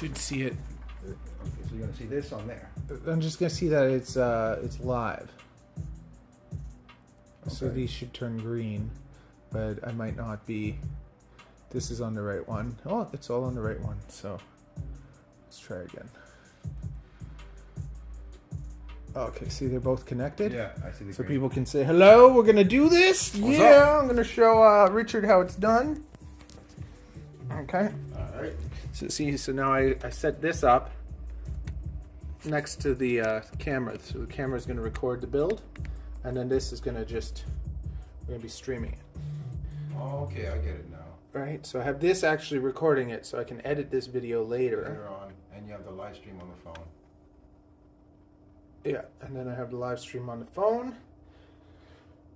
should see it. Okay, so you're gonna see this on there. I'm just gonna see that it's live. Okay. So these should turn green, but I might not be. This is on the right one. Oh, it's all on the right one. So let's try again. Okay, see they're both connected. Yeah, I see the So green. people can say hello. We're gonna do this. What's yeah, up? I'm gonna show Richard how it's done. Okay. All right. So see, so now I set this up next to the camera. So the camera is going to record the build, and then this is going to we're going to be streaming it. Okay, I get it now. Right. So I have this actually recording it, so I can edit this video later. Later on, and you have the live stream on the phone. Yeah, and then I have the live stream on the phone.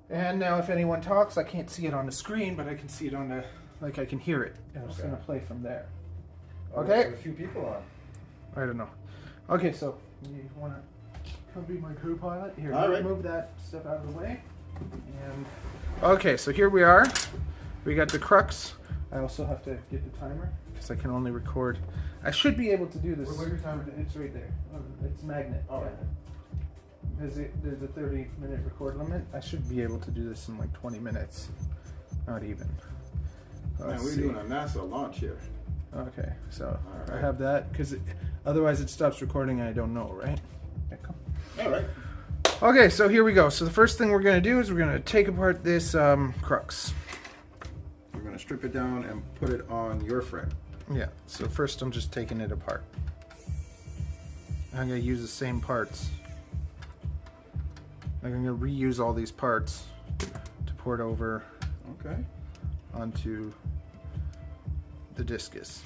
And now if anyone talks, I can't see it on the screen, but I can see it on the, like I can hear it. And it's Okay. going to play from there. Oh, Okay. we have a few people on. I don't know. Okay, so you want to come be my crew pilot? Here, All right. move that stuff out of the way. And okay, so here we are. We got the Crux. I also have to get the timer because I can only record. I should be able to do this. Where's your timer? It's right there. It's magnet. All right. There's a 30-minute record limit. I should be able to do this in like 20 minutes. Not even. Man, Let's we're see. doing a NASA launch here. Okay, so All I right. have that because otherwise it stops recording and I don't know, right? Okay, come. All right. Okay, so here we go. So the first thing we're going to do is we're going to take apart this Crux. We're gonna strip it down and put it on your frame. Yeah, so first I'm just taking it apart. I'm going to use the same parts. I'm going to reuse all these parts to port over Okay. onto the Discus.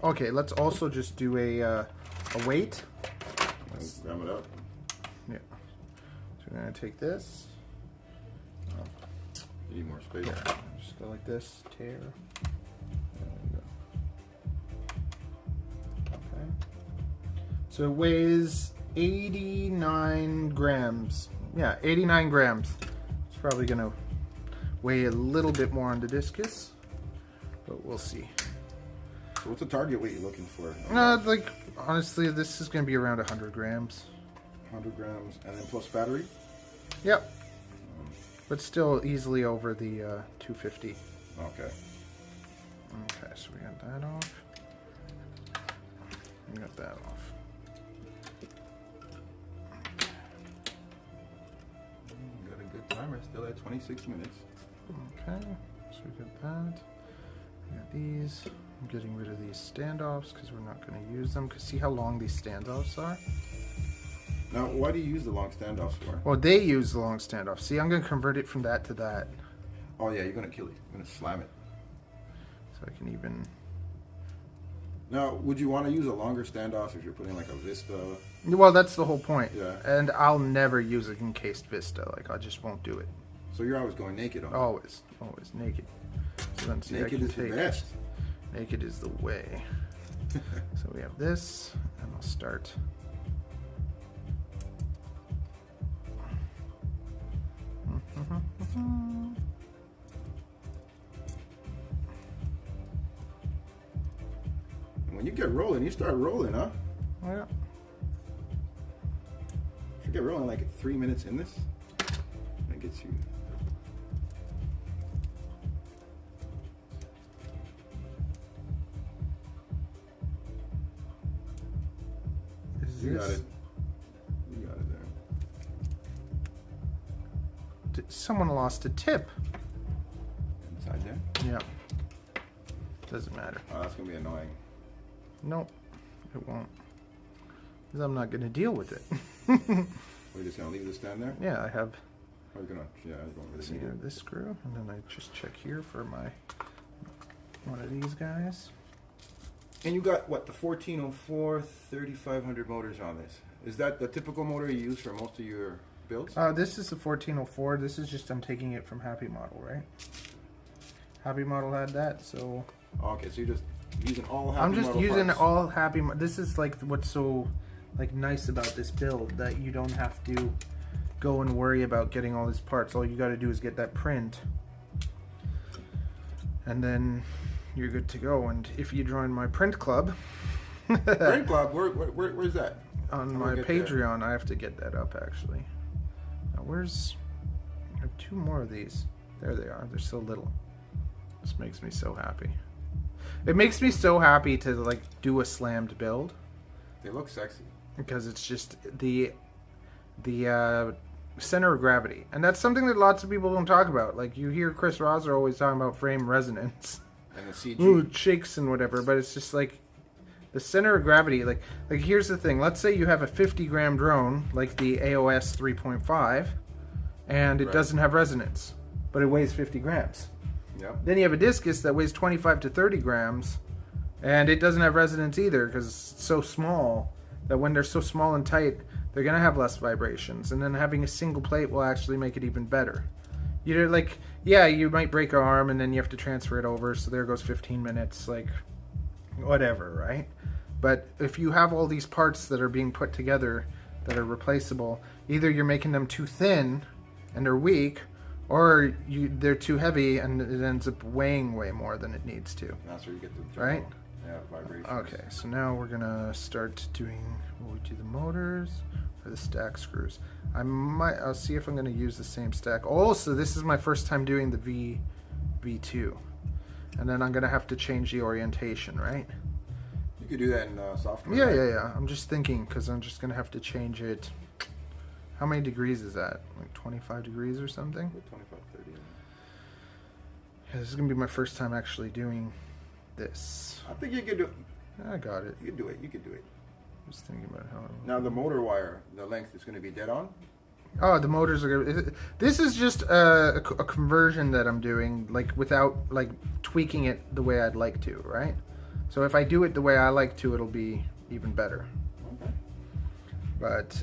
Okay, let's also just do a weight. Let's grab it up. Yeah. So we're gonna take this. You need more space. Yeah. Just go like this. Tear. There we go. Okay. So it weighs 89 grams. Yeah, 89 grams. It's probably gonna weigh a little bit more on the Discus, but we'll see. So what's the target weight you're looking for? Like honestly, this is gonna be around 100 grams. 100 grams, and then plus battery. Yep. But still easily over the 250. Okay. Okay, so we got that off. We got that off. Got a good timer. Still at 26 minutes. Okay, so we got that. We got these. I'm getting rid of these standoffs because we're not going to use them. Because see how long these standoffs are? Now, why do you use the long standoffs for? Well, they use the long standoff. See, I'm going to convert it from that to that. Oh yeah, you're gonna kill it. You're gonna slam it. So I can even... Now, would you want to use a longer standoff if you're putting like a Vista? Well, that's the whole point. Yeah. And I'll never use an encased Vista. Like, I just won't do it. So you're always going naked on it. Always. Always. Naked. So then see, I Naked can is the take... best. Naked is the way. So we have this, and I'll start. When you get rolling, you start rolling, huh? Yeah. If you get rolling like 3 minutes in this, that gets you. Is You got this- it. You got it there. Someone lost a tip. Inside there. Yeah. Doesn't matter. Oh, that's gonna be annoying. Nope. It won't. Because I'm not going to deal with it. We're just gonna leave this stand there. Yeah, I have. We're gonna, yeah, we're going See, with it. this screw, and then I just check here for my one of these guys. And you got what, the 1404 3500 motors on this? Is that the typical motor you use for most of your builds? This is the 1404. This is just I'm taking it from Happy Model, right? Happy Model had that, so Okay, so you're just using all Happy I'm just Model using parts. all Happy. This is like what's so like nice about this build, that you don't have to go and worry about getting all these parts. All you got to do is get that print, and then you're good to go. And if you join my print club, Print club, where's that? On my Patreon, I have to get that up actually. Now where's... I have 2 more of these. There they are. They're so little. This makes me so happy. It makes me so happy to like do a slammed build. They look sexy. Because it's just the center of gravity. And that's something that lots of people don't talk about. Like you hear Chris Rosser always talking about frame resonance. And the CG. Ooh, it shakes and whatever, but it's just like the center of gravity, like here's the thing. Let's say you have a 50-gram drone, like the AOS 3.5, and it doesn't have resonance, but it weighs 50 grams. Yep. Then you have a Discus that weighs 25 to 30 grams, and it doesn't have resonance either because it's so small that when they're so small and tight, they're going to have less vibrations. And then having a single plate will actually make it even better. You're like, yeah, you might break an arm and then you have to transfer it over, so there goes 15 minutes, like, whatever, right? But if you have all these parts that are being put together that are replaceable, either you're making them too thin and they're weak, or they're too heavy and it ends up weighing way more than it needs to. That's where you get the right? Yeah, vibrations. Okay, so now we're gonna start doing. Will we do the motors or the stack screws? I'll see if I'm gonna use the same stack. Oh, so this is my first time doing the V2, and then I'm gonna have to change the orientation, right? You could do that in software. Yeah, right? yeah. I'm just thinking because I'm just gonna have to change it. How many degrees is that? Like 25 degrees or something? 25, 30. Yeah, this is gonna be my first time actually doing this. I think you could do it. I got it. You could do it. You could do it. Just thinking about how. Now the motor wire, the length is going to be dead on. Oh, the motors are gonna. This is just a conversion that I'm doing, like without like tweaking it the way I'd like to, right? So if I do it the way I like to, it'll be even better. Okay. But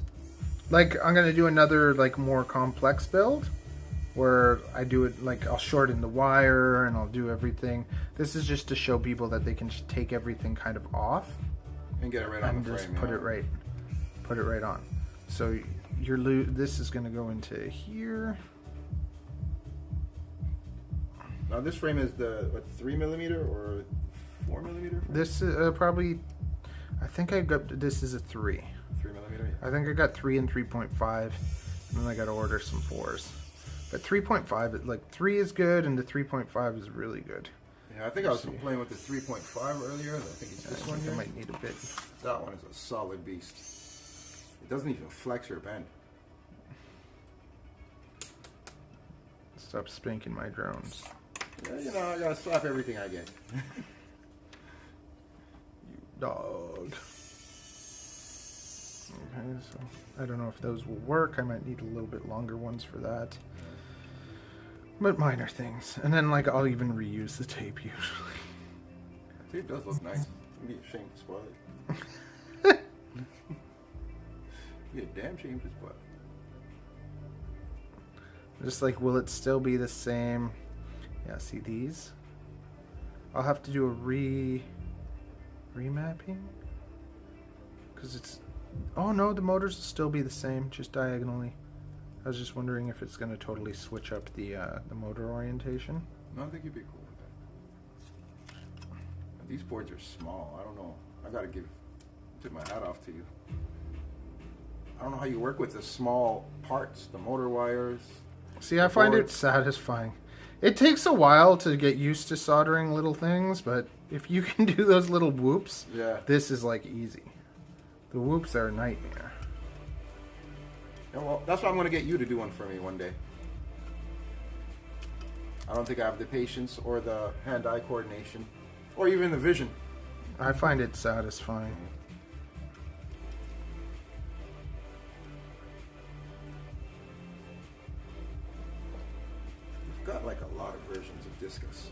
like I'm gonna do another like more complex build where I do it like I'll shorten the wire and I'll do everything. This is just to show people that they can just take everything kind of off And get it right on and the just frame. put it right on. So this is gonna go into here. Now this frame is the 3mm or 4mm? This is probably. I think I got this is a 3. 3mm. Yeah. I think I got 3 and 3.5, and then I got to order some 4s. But 3.5, like 3 is good, and the 3.5 is really good. Yeah, I think I was playing with the 3.5 earlier. I think it's this one here. I might need a bit. That one is a solid beast. It doesn't even flex or bend. Stop spanking my drones. Yeah, you know, I gotta slap everything I get. You dog. Okay, so I don't know if those will work. I might need a little bit longer ones for that. But minor things. And then like I'll even reuse the tape usually. The tape does look nice. You'd be ashamed to spoil it. You'd be a damn shame to spoil it. Just like, will it still be the same? Yeah, see these? I'll have to do a remapping? Because it's... Oh no, the motors will still be the same, just diagonally. I was just wondering if it's going to totally switch up the motor orientation. No, I think you'd be cool with that. These boards are small. I don't know. I gotta tip my hat off to you. I don't know how you work with the small parts, the motor wires. See, I find it satisfying. It takes a while to get used to soldering little things, but if you can do those little whoops, Yeah. this is like easy. The whoops are a nightmare. Yeah, well, that's why I'm gonna get you to do one for me one day. I don't think I have the patience or the hand-eye coordination, or even the vision. I find it satisfying. You've got like a lot of versions of Discus.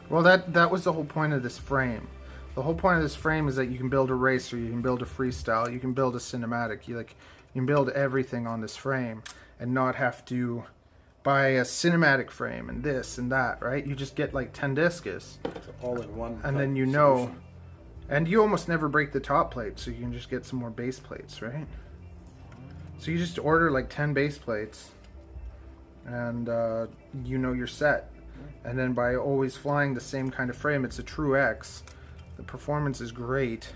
Well, that was the whole point of this frame. The whole point of this frame is that you can build a racer, you can build a freestyle, you can build a cinematic. You can build everything on this frame and not have to buy a cinematic frame and this and that, right? You just get like 10 Discus. It's all in one. And then you know, and you almost never break the top plate, so you can just get some more base plates, right? So you just order like 10 base plates, and you know you're set. And then by always flying the same kind of frame, it's a true X. The performance is great,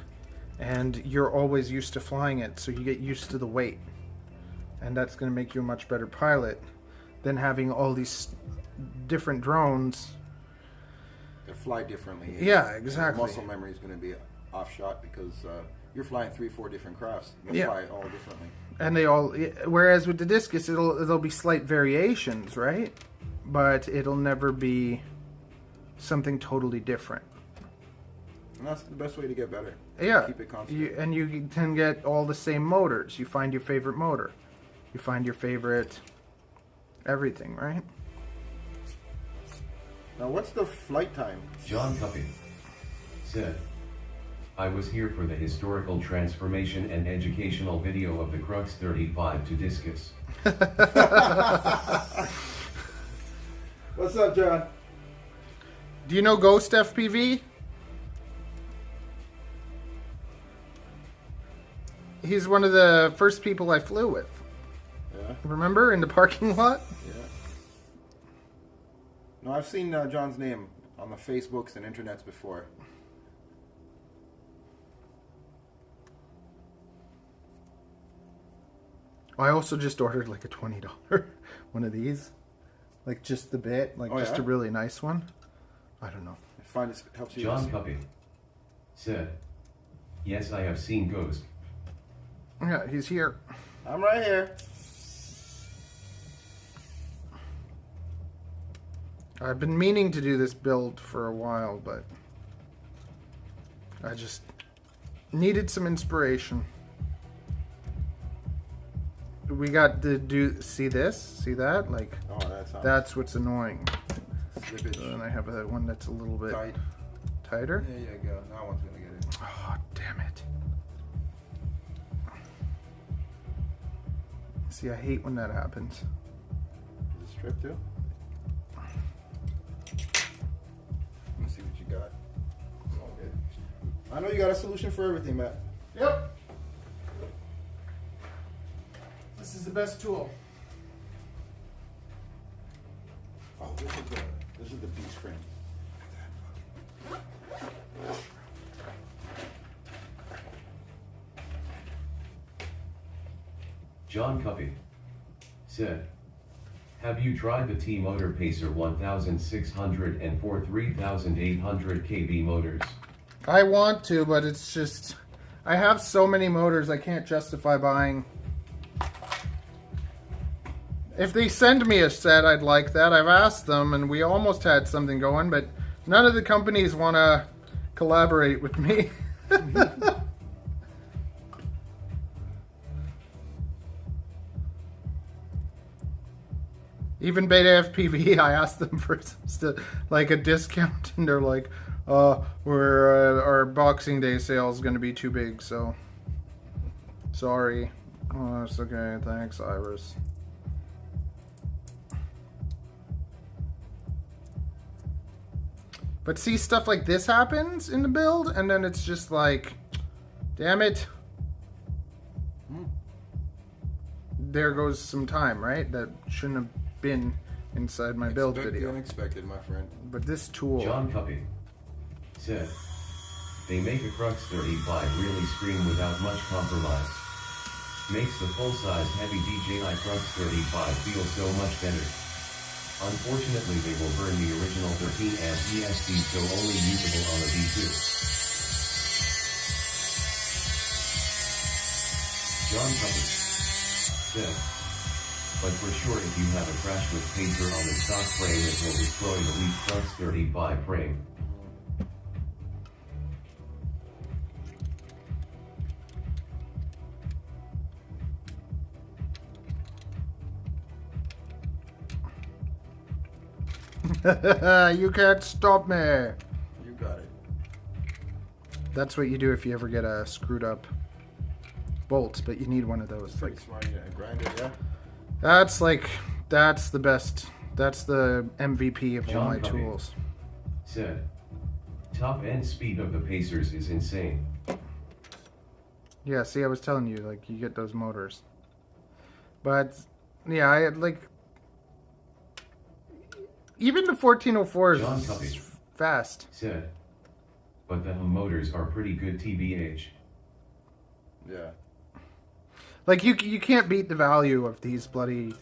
and you're always used to flying it, so you get used to the weight. And that's going to make you a much better pilot than having all these different drones. They fly differently. Yeah, exactly. Muscle memory is going to be off shot because you're flying 3-4 different crafts. They fly all differently. And they all, whereas with the Discus, there'll be slight variations, right? But it'll never be something totally different. And that's the best way to get better. Yeah. Keep it constant. And you can get all the same motors. You find your favorite motor. You find your favorite everything, right? Now, what's the flight time? John Cuppy said, I was here for the historical transformation and educational video of the Crux35 to Discus. What's up, John? Do you know Ghost FPV? He's one of the first people I flew with. Yeah. Remember, in the parking lot? Yeah. No, I've seen John's name on the Facebooks and internets before. I also just ordered like a $20 one of these. Like just the bit, like just a really nice one. I don't know. I find it helps you. John Cuppy said, yes, I have seen Ghost. Yeah, he's here. I'm right here. I've been meaning to do this build for a while, but I just needed some inspiration. We got to see this? See that? Like, that's what's annoying. Slippage. So then I have one that's a little bit tighter. There you go. That one's gonna get it. Oh, damn it. See, I hate when that happens. Is it stripped too? Let's see what you got. It's all good. I know you got a solution for everything, Matt. Yep. This is the best tool. Oh, this is the beast frame. John Cuppy said, have you tried the T-Motor Pacer 1600 and 3800 kV motors? I want to, but it's just, I have so many motors I can't justify buying. If they send me a set, I'd like that. I've asked them, and we almost had something going, but none of the companies want to collaborate with me. Even Beta FPV, I asked them for like a discount, and they're like, our Boxing Day sale is going to be too big, so sorry. Oh, that's okay. Thanks, Iris. But see, stuff like this happens in the build, and then it's just like, damn it. There goes some time, right? That shouldn't have been inside my build video. Unexpected, my friend. But this tool... John Cuppy said, they make a Crux35 really scream without much compromise. Makes the full-size heavy DJI Crux35 feel so much better. Unfortunately, they will burn the original 13 amp ESD, so only usable on the V2. John Cuppy said, but for sure if you have a crash with Pacer on the stock frame, it will destroy the weak Crux35 frame. You can't stop me. You got it. That's what you do if you ever get a screwed up bolt, but you need one of those. Like smart, grinder, yeah. That's the best. That's the MVP of all my tools. Said, top end speed of the Pacers is insane. Yeah, see, I was telling you, like, you get those motors. But yeah, I like. even the 1404 John is Covey fast. said, but the hum motors are pretty good TBH. Yeah. Like, you can't beat the value of these bloody...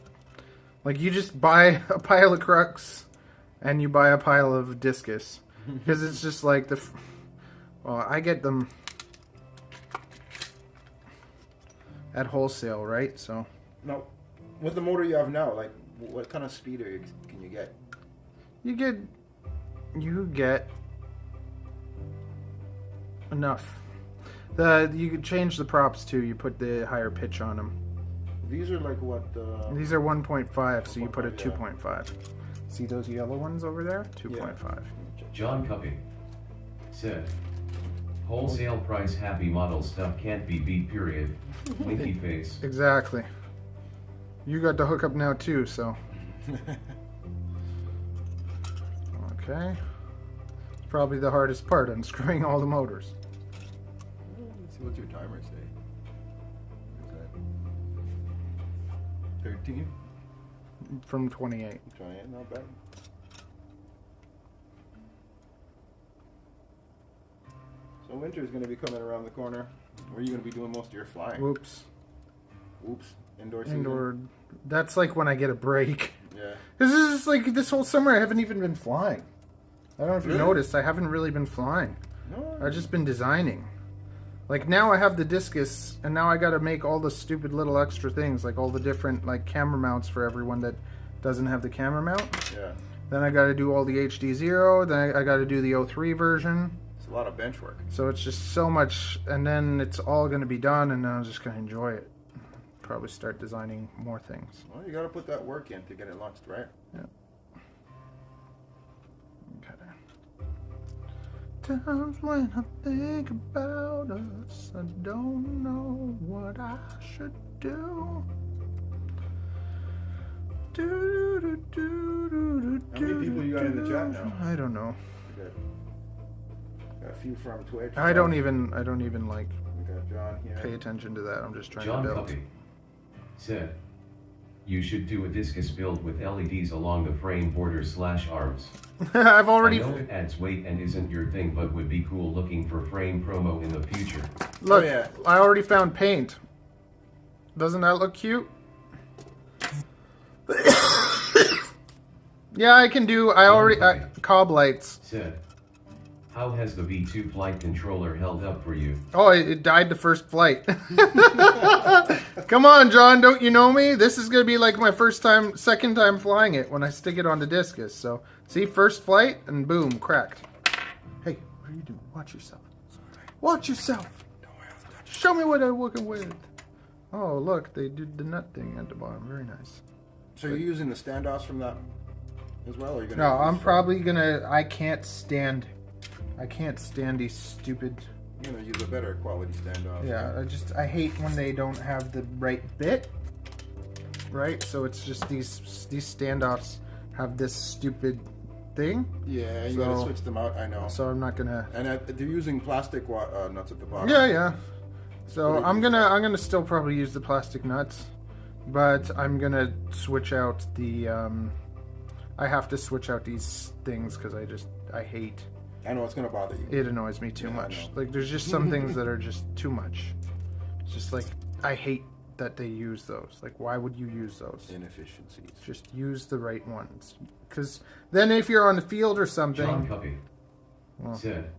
Like, you just buy a pile of Crux, and you buy a pile of Discus. Because it's just like the... Well, I get them at wholesale, right? So... Now, with the motor you have now, like, what kind of speed can you get? You get enough. You could change the props too. You put the higher pitch on them. These are like what? These are 1.5, so you put a 1.5, 2.5. See those yellow ones over there? 2.5. John Cuppy said, wholesale price happy model stuff can't be beat, period. Winky face. Exactly. You got the hookup now too, so. Okay. It's probably the hardest part, unscrewing all the motors. Let's see, what's your timer say? Is that 13? From 28. 28, not bad. So winter is going to be coming around the corner. Where are you going to be doing most of your flying? Whoops. Whoops. Indoor season? Indoor. That's like when I get a break. Yeah. This is like this whole summer I haven't even been flying. I don't know if you Really? noticed, I haven't really been flying. No. I've just been designing. Like now I have the Discus, and now I gotta make all the stupid little extra things, like all the different like camera mounts for everyone that doesn't have the camera mount. Yeah. Then I gotta do all the HD0, then I gotta do the 03 version. It's a lot of bench work. So it's just so much, and then it's all gonna be done, and then I'm just gonna enjoy it. Probably start designing more things. Well, you got to put that work in to get it launched, right? Yeah. Okay. Times when I think about us, I don't know what I should do. How many people you got in the chat now? I don't know. Got a few from Twitch. I don't even like We got John here. pay attention to that. I'm just trying John to build. Cuppy said, you should do a Discus build with LEDs along the frame border / arms. I've already I know it adds weight and isn't your thing, but would be cool looking for frame promo in the future. look. Oh, yeah. I already found paint. Doesn't that look cute? Yeah, I can do. I already cob lights. Said, how has the V2 flight controller held up for you? Oh, it died the first flight. Come on, John, don't you know me? This is going to be like my second time flying it when I stick it on the Discus. So, see, first flight, and boom, cracked. Hey, what are you doing? Watch yourself. Watch yourself. Show me what I'm working with. Oh, look, they did the nut thing at the bottom. Very nice. So you're using the standoffs from that as well? Or you're gonna No, use I'm from- probably going to... I can't stand these stupid... You're gonna use a better quality standoff. Yeah, I hate when they don't have the right bit, right? So it's just these standoffs have this stupid thing. Yeah, you So- gotta switch them out. I know. So I'm not gonna. And they're using plastic nuts at the bottom. Yeah. So I'm gonna still probably use the plastic nuts, but I'm gonna switch out the. I have to switch out these things because I hate. I know it's gonna bother you. It annoys me too Yeah, I much. know. Like there's just some things that are just too much. It's just like I hate that they use those. Like why would you use those? Inefficiencies. Just use the right ones. Because then if you're on the field or something... John Cuppy said,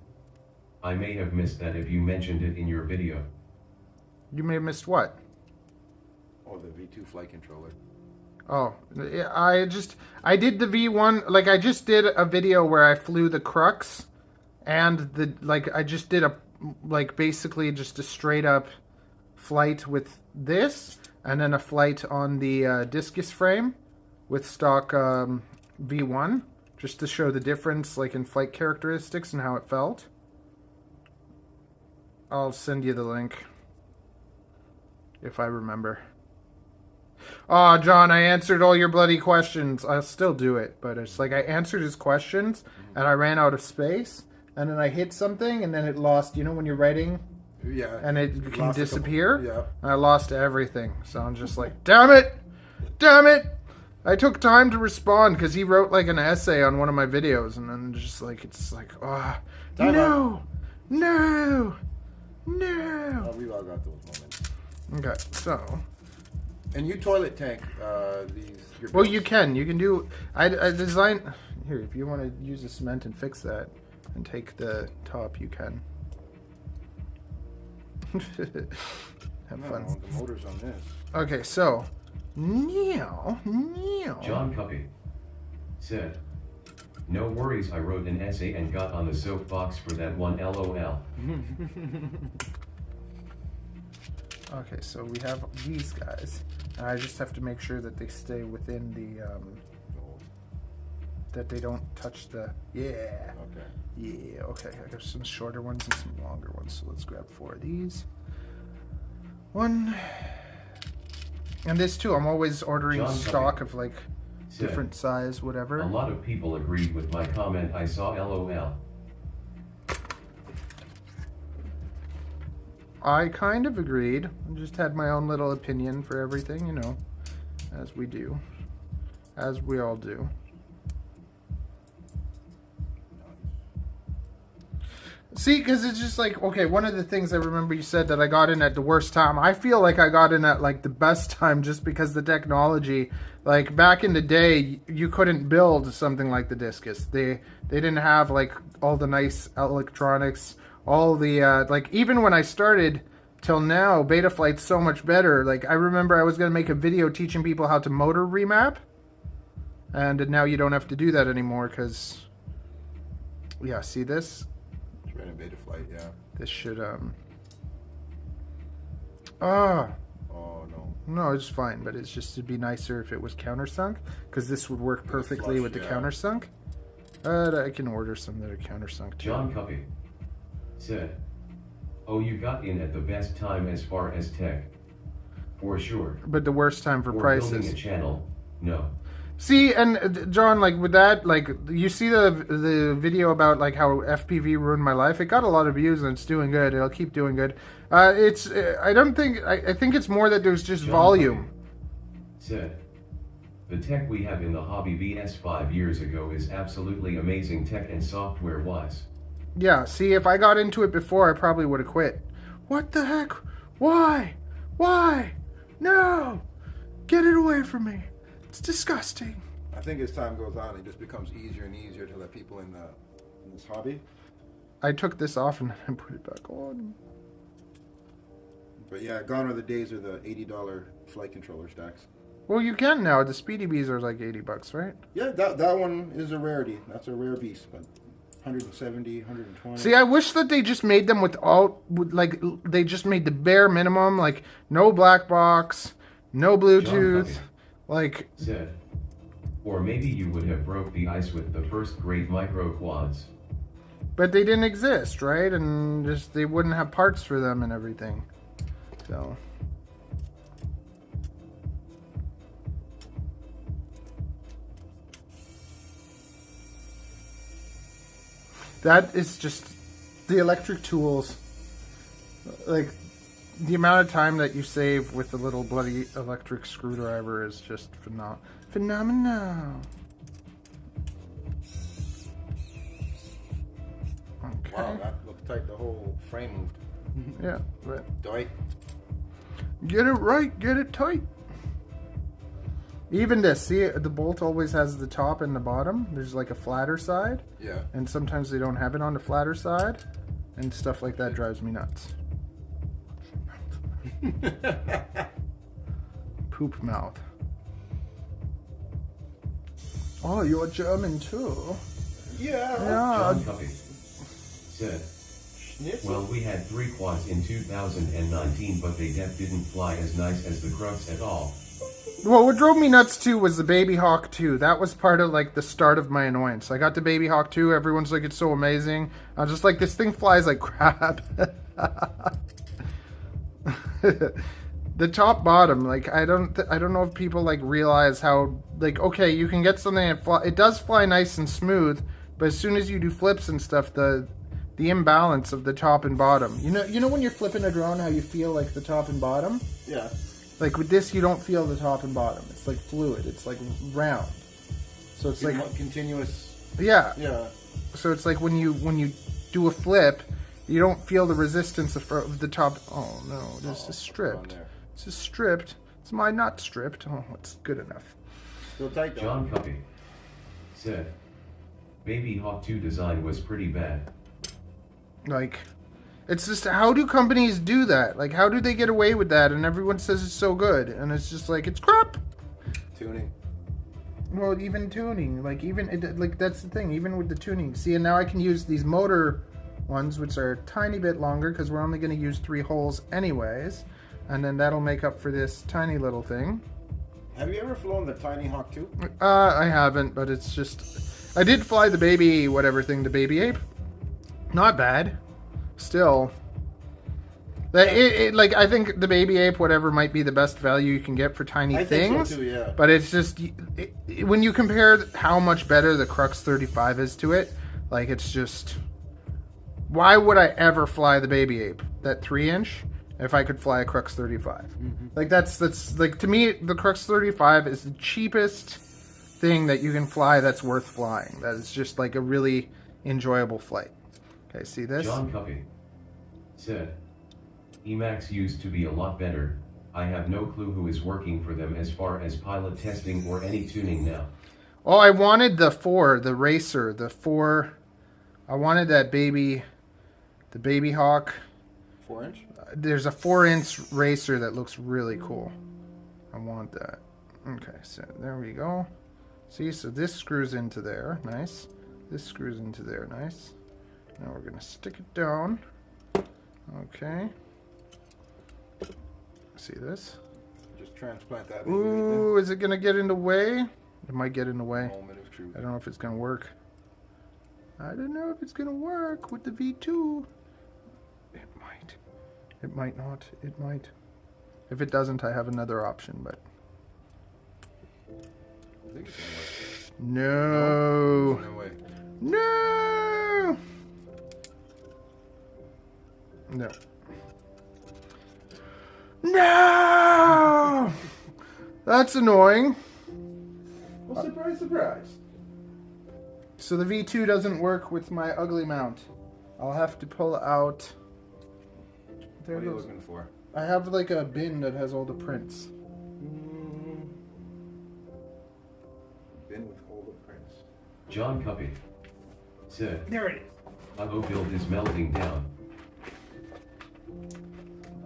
I may have missed that if you mentioned it in your video. You may have missed what? Oh, the V2 flight controller. Oh, I did the V1, like I just did a video where I flew the Crux and I just did basically just a straight up flight with this and then a flight on the Discus frame with stock V1 just to show the difference like in flight characteristics and how it felt. I'll send you the link if I remember. Oh, John, I answered all your bloody questions. I'll still do it, but it's like I answered his questions and I ran out of space and then I hit something and then it lost, you know when you're writing Yeah. and it can Lost a disappear? couple- yeah. I lost everything. So I'm just like, damn it! Damn it! I took time to respond because he wrote like an essay on one of my videos, and then just like it's like, oh, no. Oh, we've all got those moments. Okay, so. And you toilet tank these. Your Well, bills. you can do. I designed here. If you want to use the cement and fix that, and take the top, you can. Have fun. No, the motor's on this. Okay, so. John Cuppy said, "No worries, I wrote an essay and got on the soapbox for that one, lol." Okay, so we have these guys. And I just have to make sure that they stay within the, that they don't touch the, yeah. Okay. Yeah, okay. I got some shorter ones and some longer ones. So let's grab 4 of these. One. And this too, I'm always ordering John stock Cuppy of like said, different size, whatever. "A lot of people agreed with my comment, I saw lol." I kind of agreed. I just had my own little opinion for everything, you know, as we do. As we all do. See, because it's just like, okay, one of the things I remember you said that I got in at the worst time. I feel like I got in at like the best time just because the technology, like back in the day, you couldn't build something like the Discus. They didn't have like all the nice electronics, all the, like even when I started till now, Betaflight's so much better. Like I remember I was going to make a video teaching people how to motor remap. And now you don't have to do that anymore because, yeah, see this? Right in Betaflight, yeah. This should, Oh, no. no, it's fine, but it's just, it'd be nicer if it was countersunk, because this would work perfectly flush, with the yeah. countersunk. I can order some that are countersunk too. John Cuppy said, "Oh, you got in at the best time as far as tech. For sure. But the worst time for Or prices. building a channel, no." See, and John, like with that, like you see the video about like how FPV ruined my life. It got a lot of views and it's doing good. It'll keep doing good. It's I don't think I think it's more that there's just John volume. Cuppy said, "The tech we have in the hobby VS 5 years ago is absolutely amazing tech and software wise." Yeah. See, if I got into it before, I probably would have quit. What the heck? Why? Why? No! Get it away from me. It's disgusting. I think as time goes on, it just becomes easier and easier to let people in this hobby. I took this off and I put it back on. But yeah, gone are the days of the $80 flight controller stacks. Well, you can now. The Speedy Bees are like $80, right? Yeah, that one is a rarity. That's a rare beast, but 170, 120. See, I wish that they just made them like they just made the bare minimum, like no black box, no Bluetooth, Cuppy like. said, "Or maybe you would have broke the ice with the first great micro quads." But they didn't exist, right? And just they wouldn't have parts for them and everything. So. That is just the electric tools. Like the amount of time that you save with the little bloody electric screwdriver is just phenomenal. Okay. Wow, that looks like the whole frame moved. Yeah, but Dwight. get it right, get it tight. Even this, see, the bolt always has the top and the bottom. There's like a flatter side. Yeah. And sometimes they don't have it on the flatter side. And stuff like that drives me nuts. Poop mouth. Oh, you're German too? Yeah. John Cuppy said, Schnitzel. "Well, we had 3 quads in 2019, but they didn't fly as nice as the Crux at all." Well, what drove me nuts too was the Baby Hawk 2. That was part of like the start of my annoyance. I got the Baby Hawk 2. Everyone's like, it's so amazing. I was just like, this thing flies like crap. The top bottom, like I don't know if people like realize how like okay, you can get something that it does fly nice and smooth, but as soon as you do flips and stuff, the imbalance of the top and bottom. You know when you're flipping a drone, how you feel like the top and bottom. Yeah. Like with this, you don't feel the top and bottom. It's like fluid. It's like round. So it's like continuous. Yeah. Yeah. So it's like when you do a flip, you don't feel the resistance of the top. Oh no, this is stripped. This is stripped. It's my not stripped. Oh, it's good enough. Still tight though. John Cuppy said, Baby Hawk 2 design was pretty bad. Like, it's just, how do companies do that? Like, how do they get away with that? And everyone says it's so good, and it's just like, it's crap. Tuning. Well, even tuning, like like that's the thing. Even with the tuning, see, and now I can use these motor ones, which are a tiny bit longer because we're only going to use 3 holes anyways, and then that'll make up for this tiny little thing. Have you ever flown the Tiny Hawk 2? I haven't, but it's just, I did fly the baby whatever thing, the baby ape. Not bad. Still, like I think the baby ape whatever might be the best value you can get for tiny things. Think so too, yeah. But it's just when you compare how much better the Crux35 is to it, like it's just, why would I ever fly the baby ape, that 3-inch, if I could fly a Crux35? Mm-hmm. Like that's like, to me the Crux35 is the cheapest thing that you can fly that's worth flying. That is just like a really enjoyable flight. Okay, see this? John Cuppy said, Emacs used to be a lot better. I have no clue who is working for them as far as pilot testing or any tuning now. Oh, I wanted the racer, I wanted that baby, the Baby Hawk. 4-inch? There's a 4-inch racer that looks really cool. I want that. Okay, so there we go. See, so this screws into there, nice. This screws into there, nice. Now we're gonna stick it down. Okay. See this? Just transplant that. Ooh, is it gonna get in the way? It might get in the way. Moment of truth. I don't know if it's gonna work. I don't know if it's gonna work with the V2. It might. It might not. It might. If it doesn't, I have another option, but. I think it's gonna work. No. No way. No. No. No! That's annoying. Well, surprise, surprise. So the V2 doesn't work with my ugly mount. I'll have to pull out. There What are you goes. looking for? I have like a bin that has all the prints. Bin with all the prints. John Cuppy said, There it is. Auto build is melting down.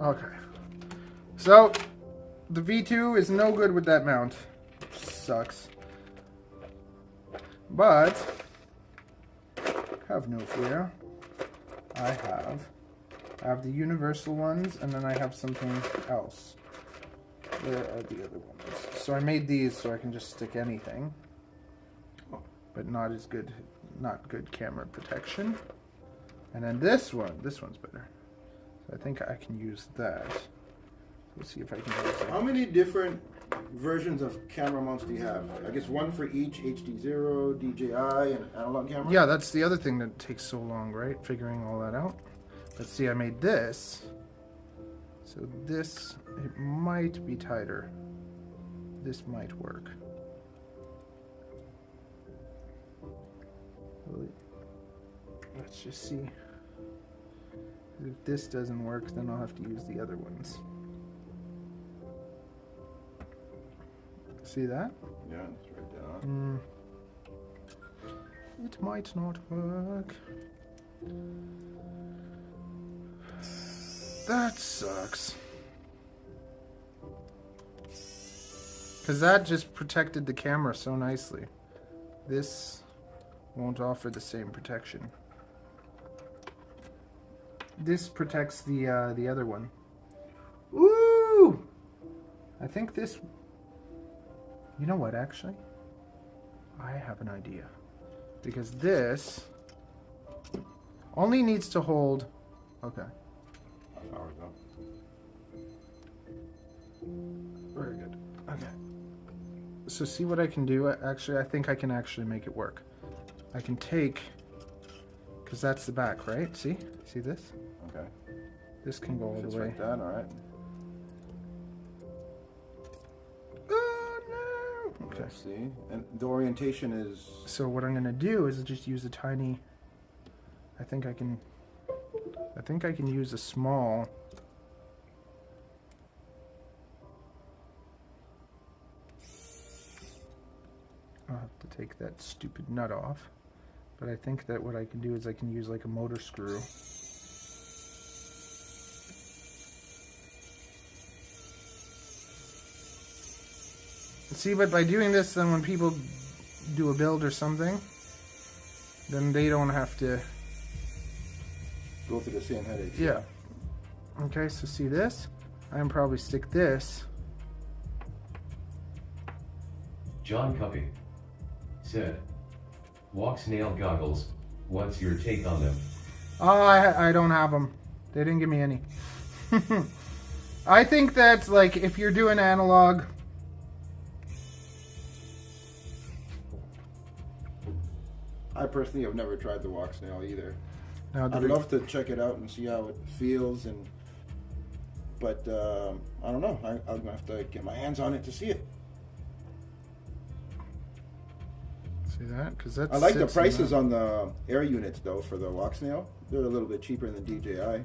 Okay. So, the V2 is no good with that mount. Which sucks. But, have no fear. I have the universal ones, and then I have something else. Where are the other ones? So I made these so I can just stick anything. But not as good, not good camera protection. And then this one's better. So I think I can use that. Let's see if I can use that. How many different versions of camera mounts do you have? I guess one for each HD0, DJI, and analog camera? Yeah, that's the other thing that takes so long, right? Figuring all that out. Let's see, I made this. So this, it might be tighter. This might work. Let's just see. If this doesn't work, then I'll have to use the other ones. See that? Yeah, it's right down. It might not work. That sucks. Because that just protected the camera so nicely. This won't offer the same protection. This protects the other one. Ooh! I think this... You know what, actually? I have an idea. Because this only needs to hold... Okay. Very good. Okay. So see what I can do? Actually, I think I can actually make it work. I can take... Because that's the back, right? See? See this? Okay. This can go all the way. Like that, all right. Okay. Let's see. And the orientation is... So what I'm going to do is just use a tiny... I think I can use a small... I'll have to take that stupid nut off. But I think that what I can do is I can use like a motor screw. See, but by doing this, then when people do a build or something, then they don't have to go through the same headaches. Yeah. Okay, so see this? I can probably stick this. John Cuppy said, Walk Snail goggles, what's your take on them? Oh, I don't have them. They didn't give me any. I think that's like, if you're doing analog... I personally have never tried the Walk Snail either. Now, I'd love to check it out and see how it feels, but I don't know. I'm gonna have to get my hands on it to see it. See that? Because that's. I like the prices on the air units though for the Walk Snail. They're a little bit cheaper than DJI.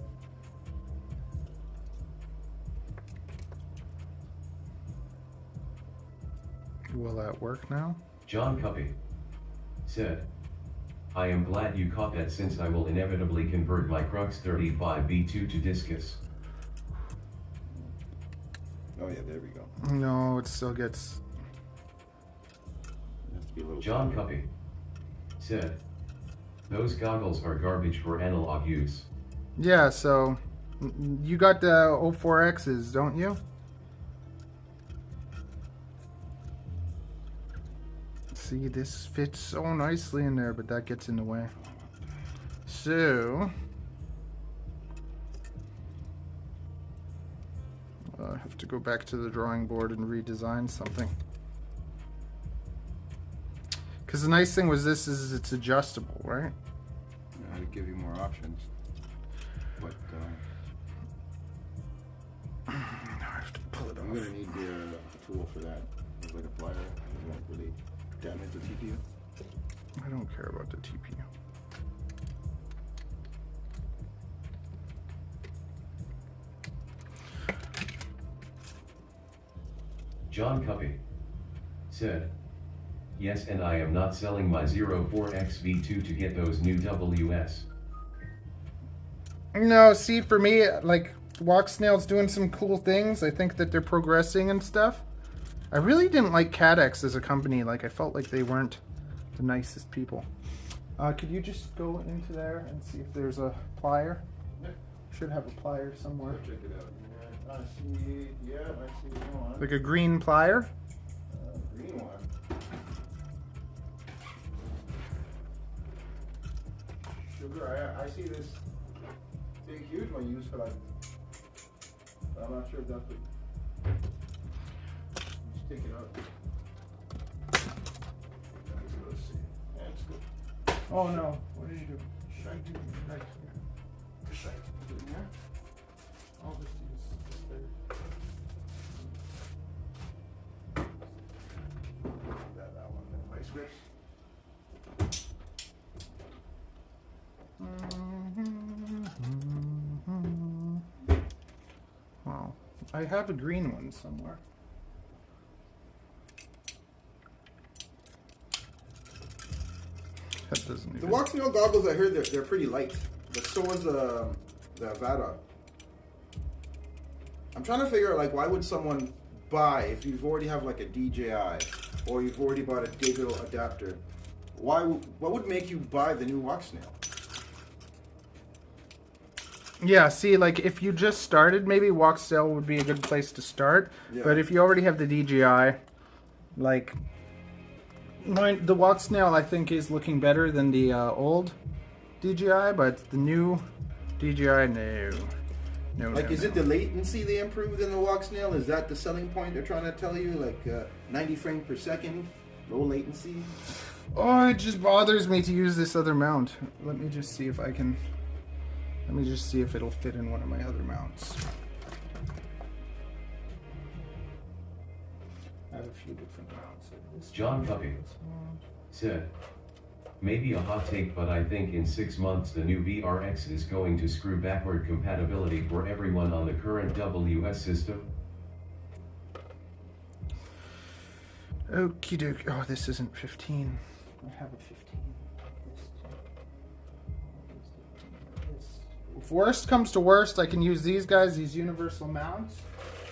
Will that work now? John Cuppy said, I am glad you caught that since I will inevitably convert my Crux35 V2 to Discus. Oh yeah, there we go. No, it still gets... It has to be a little John Cuppy said, those goggles are garbage for analog use. Yeah, so you got the 04Xs, don't you? See, this fits so nicely in there, but that gets in the way. So I have to go back to the drawing board and redesign something. Because the nice thing with this is it's adjustable, right? Yeah, to give you more options. But I have to pull it I'm off. gonna need the tool for that, like a plier. It won't really damage the TPU. I don't care about the TPU. John Cuppy said, yes, and I am not selling my 04X V2 to get those new WS. No, see, for me, like, Walk Snail's doing some cool things. I think that they're progressing and stuff. I really didn't like CADX as a company. Like, I felt like they weren't the nicest people. Could you just go into there and see if there's a plier? Yeah. Should have a plier somewhere. Check it out. Yeah, I see. Yeah, I see one. Like a green plier? Green one. Sugar. I see this big, huge one used for like. I'm not sure if that's what. Just take it out. Let's see. That's good. Oh no. What did you do? Should I do right here? Should I do it here? I'll just use this there. That one. Vice grips. Wow. I have a green one somewhere. That doesn't even... The Walk Snail goggles, I heard they're pretty light, but so is the Vada. I'm trying to figure out, like, why would someone buy, if you've already have like a DJI or you've already bought a digital adapter, what would make you buy the new Walk Snail? Yeah, see, like, if you just started, maybe Walk Snail would be a good place to start. Yeah. But if you already have the DJI, like, the Walk Snail, I think, is looking better than the old DJI, but the new DJI, no. Like, is it the latency they improved in the Walk Snail? Is that the selling point they're trying to tell you? Like, 90 frames per second, low latency? Oh, it just bothers me to use this other mount. Let me just see if I can... Let me just see if it'll fit in one of my other mounts. have a few different mounts. Like John Puppy said, maybe a hot take, but I think in 6 months the new VRX is going to screw backward compatibility for everyone on the current WS system. Okie dokie. Oh, this isn't 15. I have a 15. If worst comes to worst, I can use these guys, these universal mounts,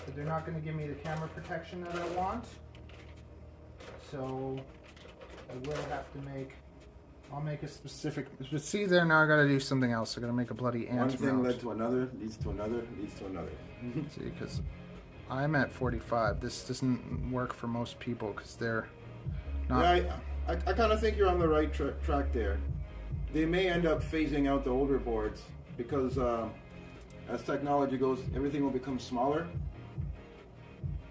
but they're not going to give me the camera protection that I want. So I will have to make. I'll make a specific. But see there, now I got to do something else. I got to make a bloody ant One thing mount. led to another, leads to another, leads to another. See, because I'm at 45. This doesn't work for most people because they're not. Yeah, I kind of think you're on the right track there. They may end up phasing out the older boards because as technology goes, everything will become smaller.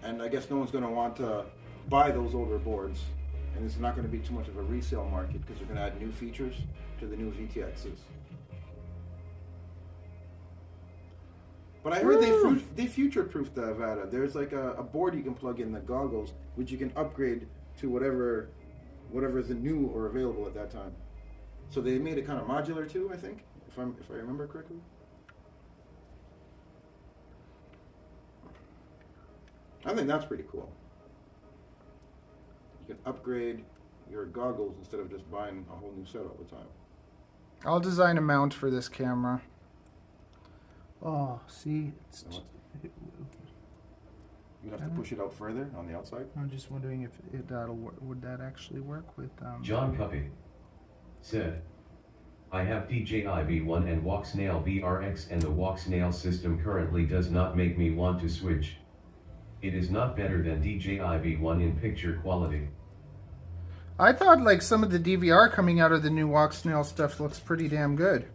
And I guess no one's going to want to buy those older boards. And it's not going to be too much of a resale market because they're going to add new features to the new VTXs. But I heard they future-proofed the Avata. There's like a board you can plug in the goggles, which you can upgrade to whatever is new or available at that time. So they made it kind of modular too, I think, if I remember correctly. I think that's pretty cool. You can upgrade your goggles instead of just buying a whole new set all the time. I'll design a mount for this camera. Oh, see, it's. You'd have to push it out further on the outside. I'm just wondering if that'll work. Would that actually work with? John Cuppy said, I have DJI V1 and Walksnail VRX, and the Walksnail system currently does not make me want to switch. It is not better than DJI V1 in picture quality. I thought like some of the DVR coming out of the new Walksnail stuff looks pretty damn good.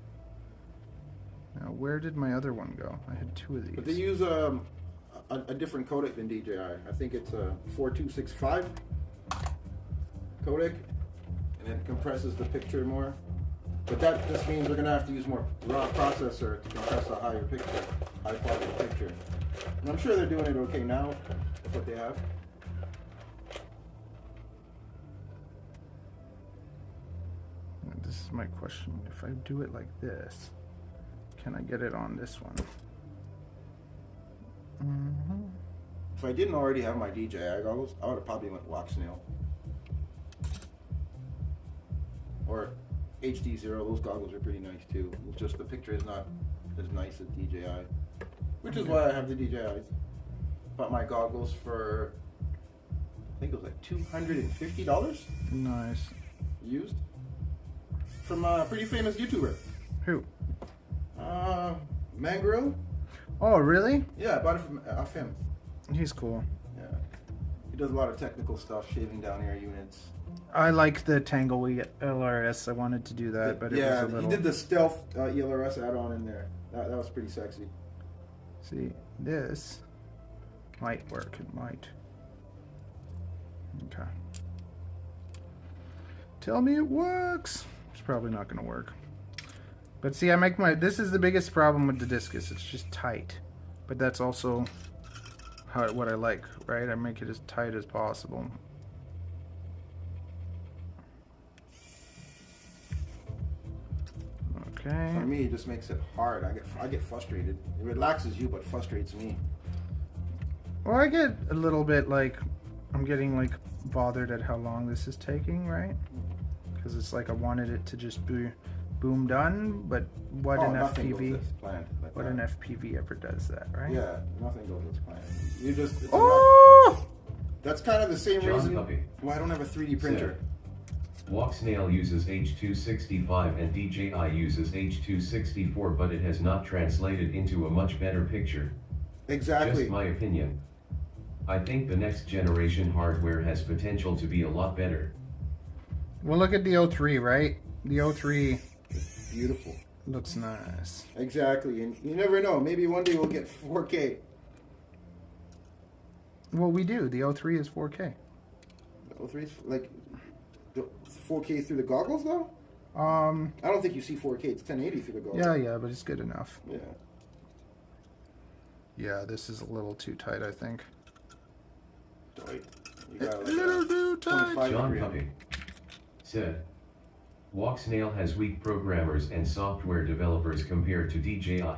Now, where did my other one go? I had two of these. But they use a different codec than DJI. I think it's a 4265 codec, and it compresses the picture more. But that just means we're going to have to use more raw processor to compress a higher picture, high quality picture. And I'm sure they're doing it okay now with what they have. This is my question. If I do it like this, can I get it on this one? Mm-hmm. If I didn't already have my DJI goggles, I would have probably went Walksnail. Or HD0, those goggles are pretty nice too. It's just the picture is not as nice as DJI. Which is why I have the DJIs. Bought my goggles for, I think it was like $250 Nice. used. From a pretty famous YouTuber. Who? Mangro? Oh, really? Yeah, I bought it off him. He's cool. Yeah. He does a lot of technical stuff, shaving down air units. I like the Tangle LRS. I wanted to do that, but it was a little... he did the stealth ELRS add-on in there. That was pretty sexy. See, this might work. It might. Okay. Tell me it works. It's probably not going to work. But see, I make my... This is the biggest problem with the Discus. It's just tight. But that's also what I like, right? I make it as tight as possible. Okay. For me, it just makes it hard. I get frustrated. It relaxes you, but frustrates me. Well, I get a little bit like... I'm getting like bothered at how long this is taking, right? Because it's like I wanted it to just be boom done, but what an FPV... What an FPV ever does that, right? Yeah, nothing goes as planned. You just... Oh! That's kind of the same reason Puppy why I don't have a 3D printer. Walksnail uses H.265 and DJI uses H.264, but it has not translated into a much better picture. Exactly. Just my opinion. I think the next generation hardware has potential to be a lot better. Well, look at the O3, right? The O3 It's beautiful. looks nice. Exactly, and you never know. Maybe one day we'll get 4K. Well, we do. The O3 is 4K. The O3's like the 4K through the goggles, though. I don't think you see 4K. It's 1080 through the goggles. Yeah, but it's good enough. Yeah. Yeah, this is a little too tight, I think. Right. You got A like little too tight. 25 John degree. Puppy said, Walksnail has weak programmers and software developers compared to DJI. Yeah.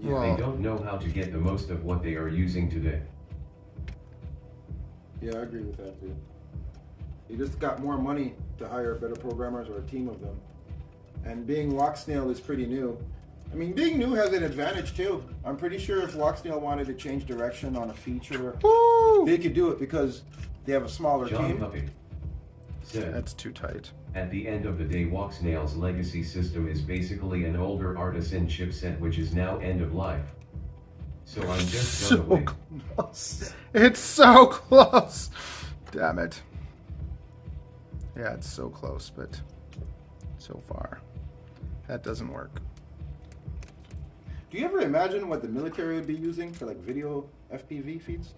Well- They don't know how to get the most of what they are using today. Yeah, I agree with that too. You just got more money to hire better programmers or a team of them. And being Walksnail is pretty new. I mean, being new has an advantage too. I'm pretty sure if Walksnail wanted to change direction on a feature, Woo! they could do it because they have a smaller John team. Puppy said, That's too tight. at the end of the day, Walksnail's legacy system is basically an older artisan chipset which is now end of life. So I'm just So gonna wait. close. It's so close. Damn it. Yeah, it's so close, but so far. That doesn't work. Do you ever imagine what the military would be using for like video FPV feeds?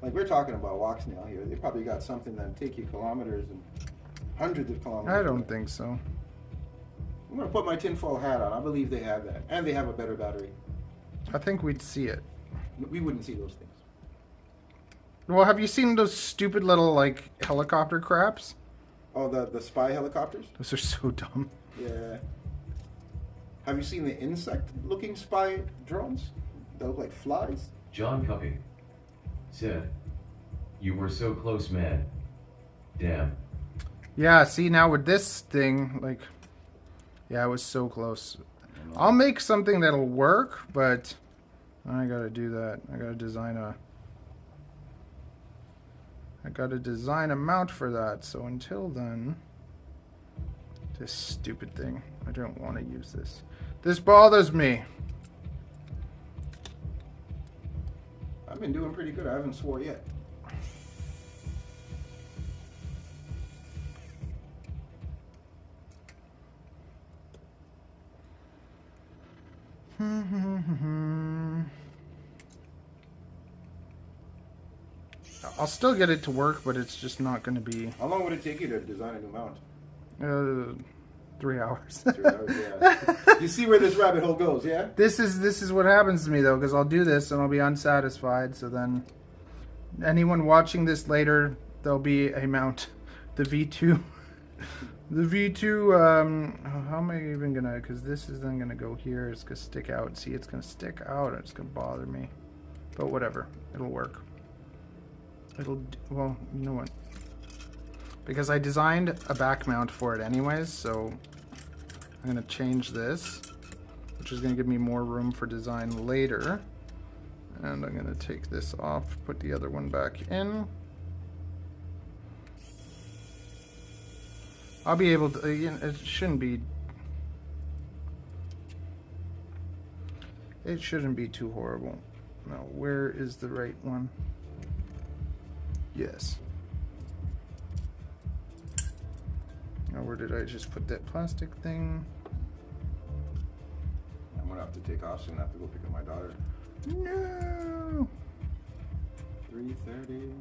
Like we're talking about Walksnail here. They probably got something that take you kilometers and hundreds of kilometers. I don't think so. I'm gonna put my tinfoil hat on. I believe they have that, and they have a better battery. I think we'd see it. We wouldn't see those things. Well, have you seen those stupid little, like, helicopter craps? Oh, the spy helicopters? Those are so dumb. Yeah. Have you seen the insect-looking spy drones? They look like flies. John Puppy said, you were so close, man. Damn. Yeah, see, now with this thing, like, yeah, I was so close. I'll make something that'll work, but I gotta do that. I gotta design a mount for that. So until then, this stupid thing. I don't want to use this. This bothers me. I've been doing pretty good. I haven't swore yet. I'll still get it to work, but it's just not going to be How long would it take you to design a new mount? 3 hours. 3 hours, yeah. You see where this rabbit hole goes, yeah? This is what happens to me though, because I'll do this and I'll be unsatisfied. So then, anyone watching this later, there'll be a mount, the V2, the V2. How am I even gonna? Because this is then gonna go here. It's gonna stick out. See, it's gonna stick out. It's gonna bother me. But whatever, it'll work. Well, you know what? Because I designed a back mount for it anyways, so I'm gonna change this, which is gonna give me more room for design later. And I'm gonna take this off, put the other one back in. I'll be able to, it shouldn't be too horrible. Now, where is the right one? Yes. Now, where did I just put that plastic thing? I'm gonna have to take off soon. I have to go pick up my daughter. No. 3:30.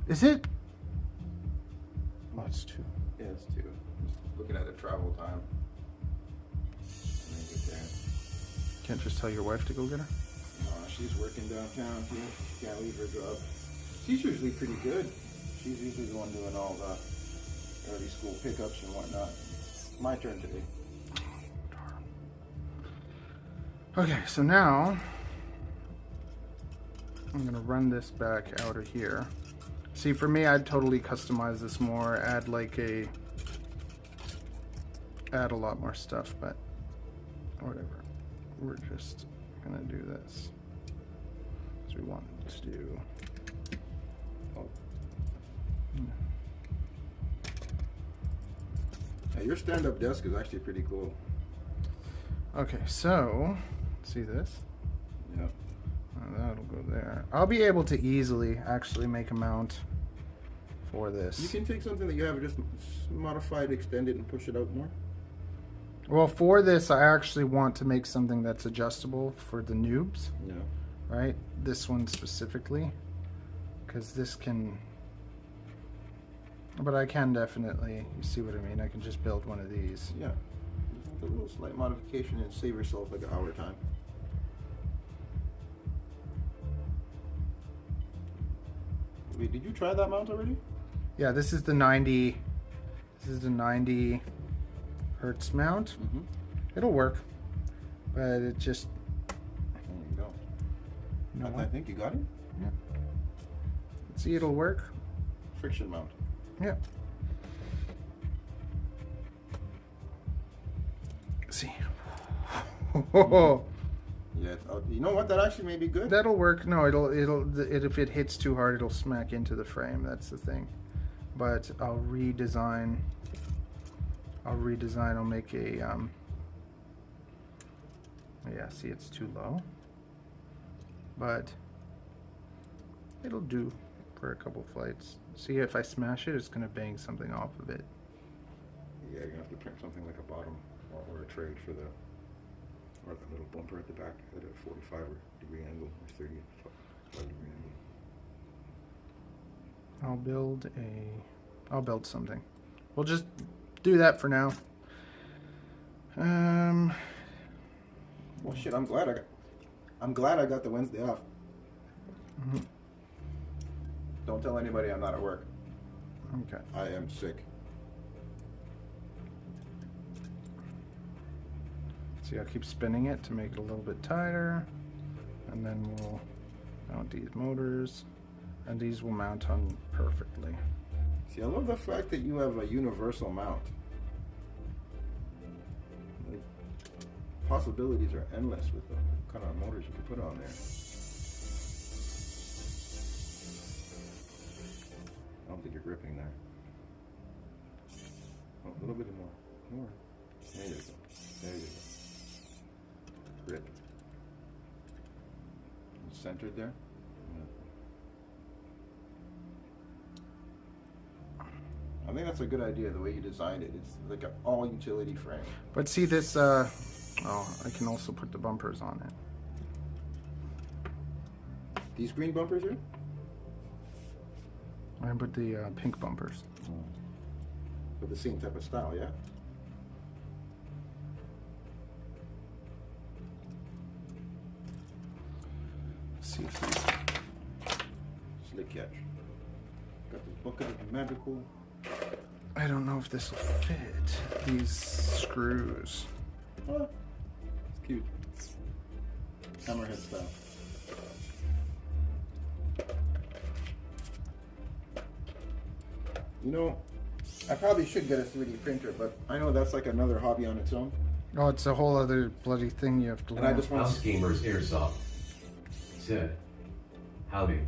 Is it? Oh, it's 2. Yeah, it's 2. Just looking at the travel time. And then get there. Can't just tell your wife to go get her? She's working downtown. She can't leave her job. She's usually pretty good. She's usually the one doing all the early school pickups and whatnot. My turn today. Okay, so now I'm gonna run this back out of here. See, for me, I'd totally customize this more, add a lot more stuff, but whatever. We're just gonna do this. So we want to do. Oh. Yeah, your stand-up desk is actually pretty cool. Okay, so see this? Yeah. That'll go there. I'll be able to easily actually make a mount for this. You can take something that you have, just modify it, extend it, and push it out more. Well, for this, I actually want to make something that's adjustable for the noobs, Yeah. right? This one specifically, because this can. But I can definitely. You see what I mean? I can just build one of these. Yeah. Just make a little slight modification and save yourself like an hour time. Wait, did you try that mount already? Yeah, this is the 90. This is the 90 hertz mount. Mm-hmm. It'll work, but it just. There you go. No, I think you got it. Yeah. See, it'll work. Friction mount. Yeah. See. Yeah, you know what? That actually may be good. That'll work. No, if it hits too hard, it'll smack into the frame. That's the thing. But I'll redesign. I'll make a. Yeah, see, it's too low. But it'll do for a couple flights. See, if I smash it, it's gonna bang something off of it. Yeah, you're gonna have to print something like a bottom or a trade for the. Or that little bumper at the back at a 45-degree angle or 35-degree angle. I'll build something. We'll just do that for now. Well, shit, I'm glad I got the Wednesday off. Mm-hmm. Don't tell anybody I'm not at work. Okay. I am sick. See, I'll keep spinning it to make it a little bit tighter, and then we'll mount these motors, and these will mount on perfectly. See, I love the fact that you have a universal mount. Like, possibilities are endless with the kind of motors you can put on there. I don't think you're gripping there. Oh, a little bit more. More. There you go. There you go. Grip. It's centered there. Yeah. I think that's a good idea, the way you designed it. It's like an all utility frame. But see this, oh, I can also put the bumpers on it. These green bumpers here? I put the pink bumpers. With the same type of style, yeah? See if these slick catch. Got this bucket of magical. I don't know if this will fit these screws. Oh, it's cute. Hammerhead style. You know, I probably should get a 3D printer, but I know that's like another hobby on its own. Oh, it's a whole other bloody thing you have to learn. And I just want House Gamers Airsoft said, howdy.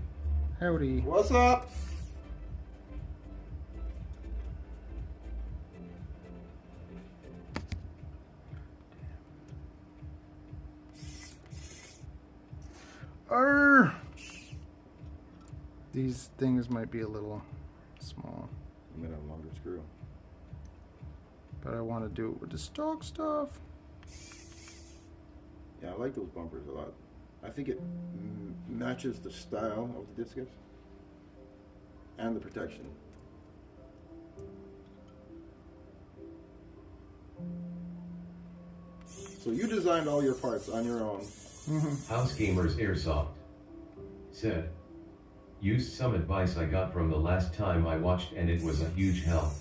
Howdy. What's up? Arr! These things might be a little small, I'm gonna have a longer screw. but I want to do it with the stock stuff. Yeah, I like those bumpers a lot. I think it matches the style of the Discus and the protection. So you designed all your parts on your own. House Gamers Airsoft said, used some advice I got from the last time I watched and it was a huge help.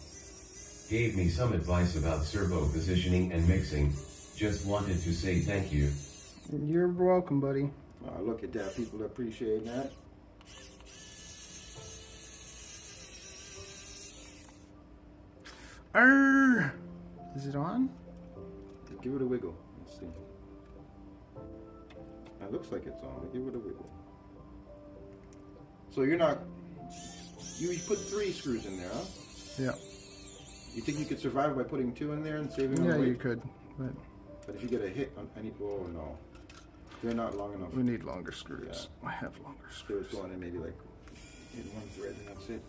Gave me some advice about servo positioning and mixing. Just wanted to say thank you. You're welcome, buddy. Look at that, people appreciate that. Arr! Is it on? Give it a wiggle. Let's see. It looks like it's on. Give it a wiggle. So you're not. You put 3 screws in there, huh? Yeah. You think you could survive by putting 2 in there and saving on Yeah, the weight? you could. But if you get a hit on any, oh no, they're not long enough. We need longer screws. I have longer They was screws. going in maybe like in one thread and that's it.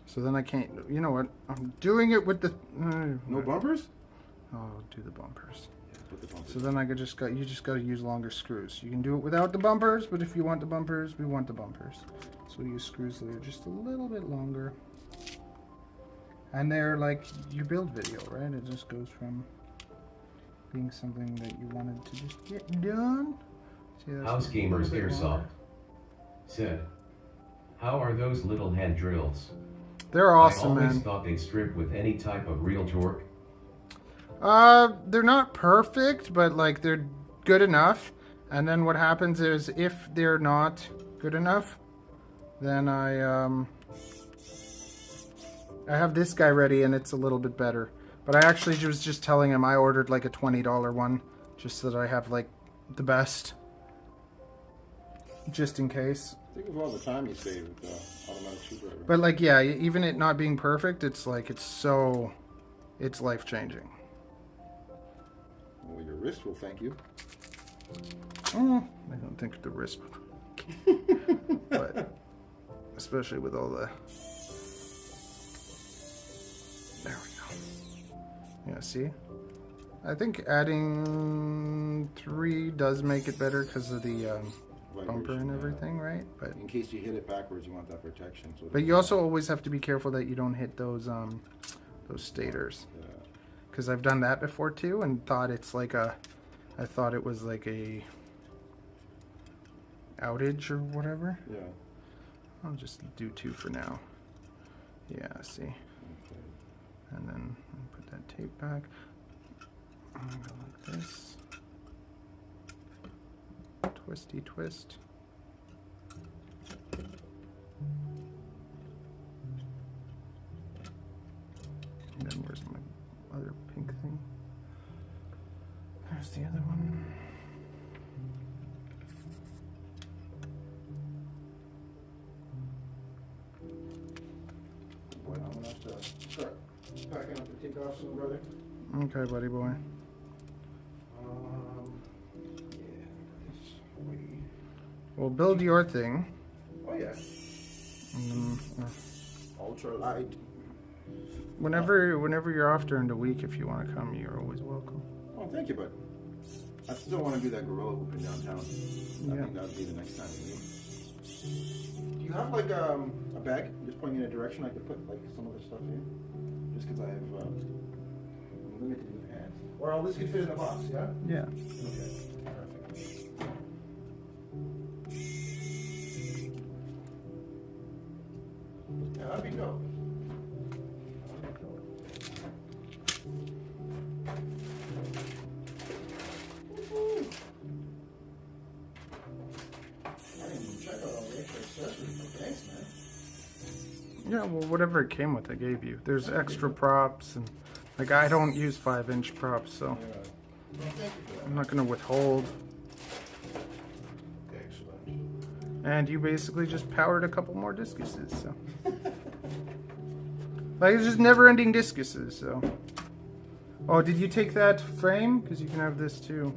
So then I can't. You know what? I'm doing it with the. No bumpers? I'll do the bumpers. Yeah, put the bumpers. So then I could just got. You just got to use longer screws. You can do it without the bumpers, but if you want the bumpers, we want the bumpers. So we use screws that are just a little bit longer. And they're like you build video, right? It just goes from being something that you wanted to just get done. See, that's House a little Gamers bit Airsoft longer. said, How are those little hand drills? They're awesome, I always man. thought they'd strip with any type of real torque. They're not perfect, but like they're good enough. And then what happens is if they're not good enough, then I have this guy ready and it's a little bit better. But I actually was just telling him I ordered like a $20 one just so that I have like the best, just in case. Think of all the time you save with the automatic screwdriver. But like, yeah, even it not being perfect, it's like it's life-changing. Well, your wrist will thank you. Oh, I don't think the wrist would. But especially with all the. There we go. Yeah, see? I think adding 3 does make it better because of the bumper and everything, right? But in case you hit it backwards, you want that protection. So but you also always have to be careful that you don't hit those stators. Yeah. Because I've done that before too, and thought it's like I thought it was like a outage or whatever. Yeah. I'll just do 2 for now. Yeah, see. Okay. And then put that tape back. I'll go like this. Twisty twist. And then where's my other pink thing? There's the other one. Boy, I'm gonna have to start packing up the takeoff soon, brother. Okay, buddy boy. Yeah. This way. Well, build your thing. Oh yeah. And then, Ultra light. whenever you're off during the week, if you want to come, you're always welcome. Oh, thank you, bud. I still want to do that gorilla whooping downtown. I Yeah. think that would be the next time we meet. Do you have like a bag? Just pointing in a direction I could put like some of the stuff in? Just because I have limited with hands. Or all this could fit in the box, yeah? Yeah. Okay. Perfect. Yeah, that'd be dope. Yeah, well, whatever it came with, I gave you. There's extra props, and like I don't use 5-inch props, so Well, thank you for that. I'm not gonna withhold. Excellent. And you basically just powered a couple more discuses, so like it's just never-ending discuses. So, oh, did you take that frame? Because you can have this too.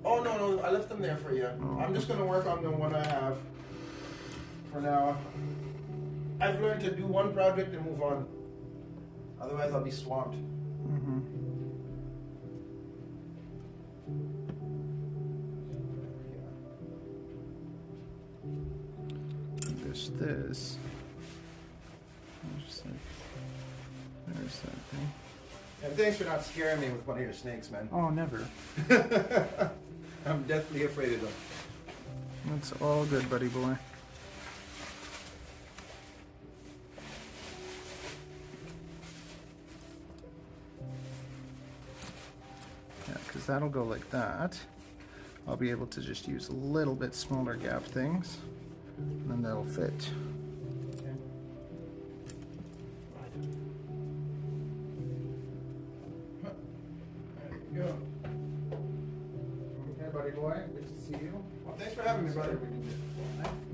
Oh, no, I left them there for you. Oh. I'm just going to work on the one I have for now. I've learned to do one project and move on. Otherwise, I'll be swamped. Mm-hmm. There's this. There's that thing. And thanks for not scaring me with one of your snakes, man. Oh, never. I'm deathly afraid of them. That's all good, buddy boy. Yeah, because that'll go like that. I'll be able to just use a little bit smaller gap things, and then that'll fit. Okay. There you go. Okay, buddy boy. Good to see you. Well, thanks for having me, brother.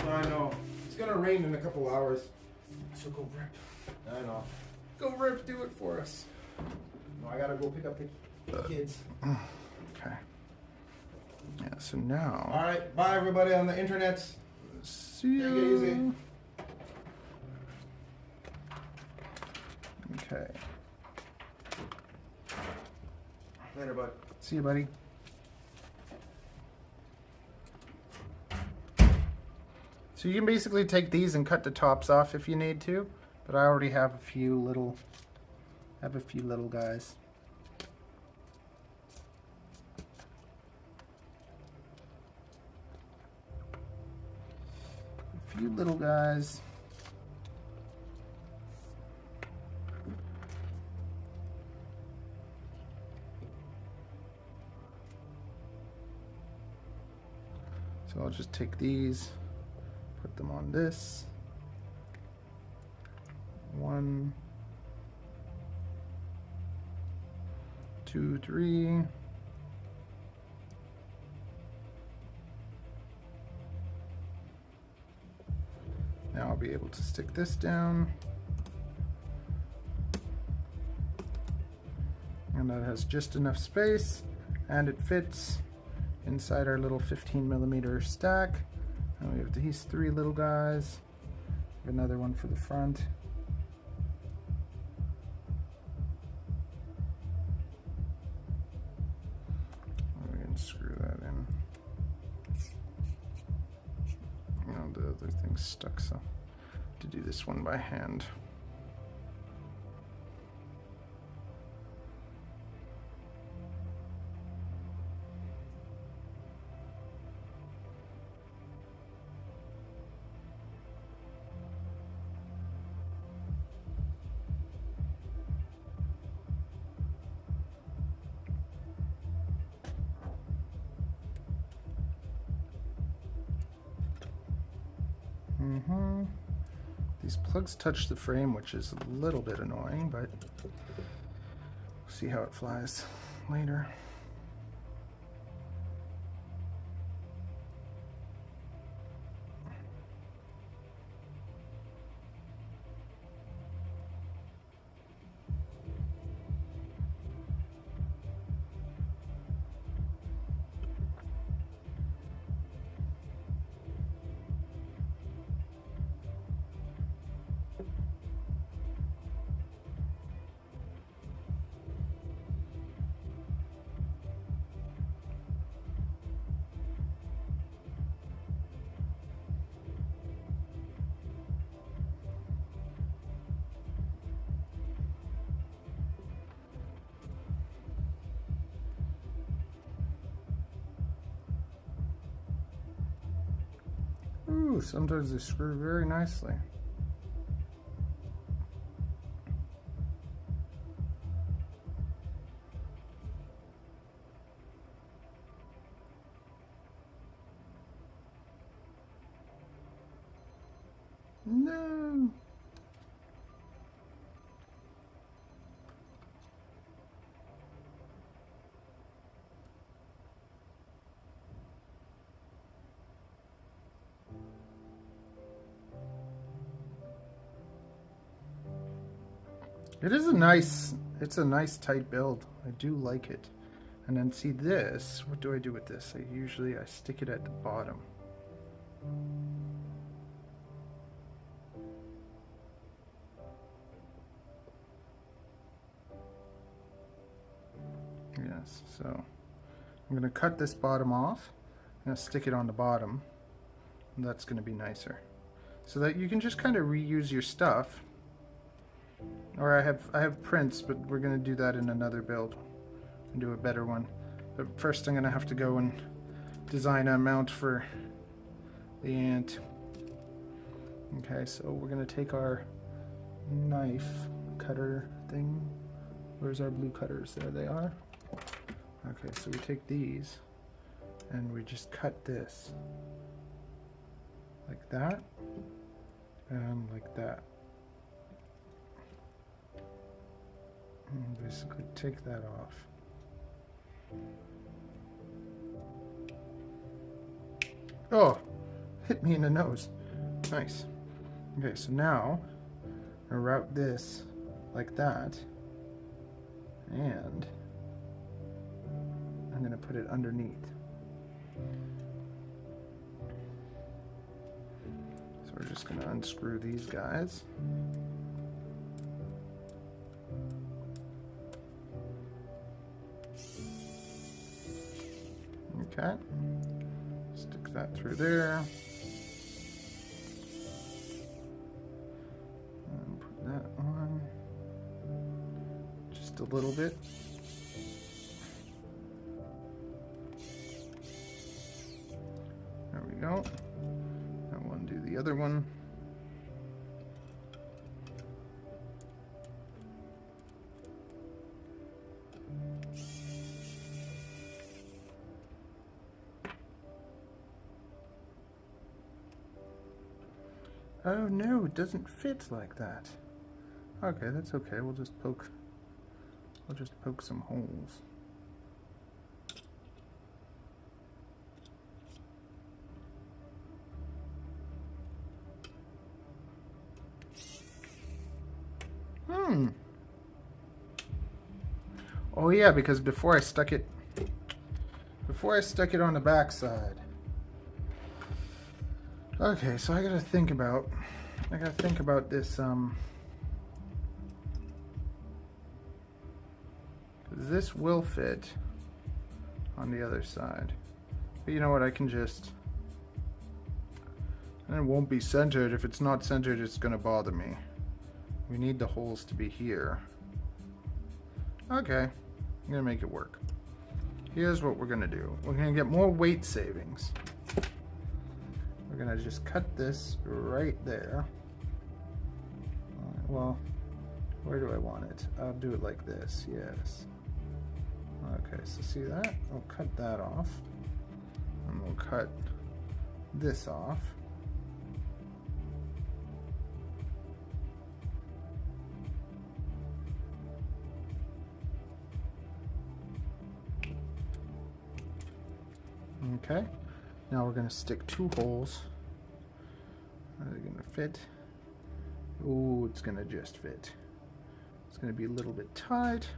No, I know. It's going to rain in a couple hours. So go rip. I know. Go Rip, do it for us. No, I got to go pick up the kids. Okay. Yeah, so now. All right. Bye, everybody on the internet. See Take it you. easy. Okay. Later, bud. See you, buddy. So you can basically take these and cut the tops off if you need to, but I already have a few little guys. A few little guys. So I'll just take these, put them on this. 1, 2, 3. Now I'll be able to stick this down. And that has just enough space, and it fits inside our little 15mm stack. And we have these 3 little guys. Another one for the front. We can screw that in. Oh, the other thing's stuck, so I have to do this one by hand. These plugs touch the frame, which is a little bit annoying, but we'll see how it flies later. Ooh, sometimes they screw very nicely. No. It's a nice tight build. I do like it. And then see this, what do I do with this? I stick it at the bottom. Yes, so I'm gonna cut this bottom off. I'm gonna stick it on the bottom. And that's gonna be nicer. So that you can just kind of reuse your stuff. Or I have prints, but we're gonna do that in another build and do a better one. But first I'm gonna have to go and design a mount for the ant. Okay, so we're gonna take our knife cutter thing. Where's our blue cutters? There they are. Okay, so we take these and we just cut this like that and like that. And basically take that off. Oh, hit me in the nose. Nice. Okay, so now I route this like that, and I'm going to put it underneath. So we're just going to unscrew these guys. Okay, stick that through there. And put that on just a little bit. There we go. Now we'll undo the other one. Oh no, it doesn't fit like that. Okay, that's okay. We'll just poke some holes. Oh yeah, because before I stuck it on the back side. Okay, so I gotta think about this this will fit on the other side. But you know what, I can just, and it won't be centered. If it's not centered, it's gonna bother me. We need the holes to be here. Okay, I'm gonna make it work. Here's what we're gonna do. We're gonna get more weight savings. We're gonna just cut this right there. Well, where do I want it? I'll do it like this, yes. Okay, so see that? We'll cut that off. And we'll cut this off. Okay, now we're going to stick 2 holes. Are they going to fit? Oh, it's going to just fit. It's going to be a little bit tight.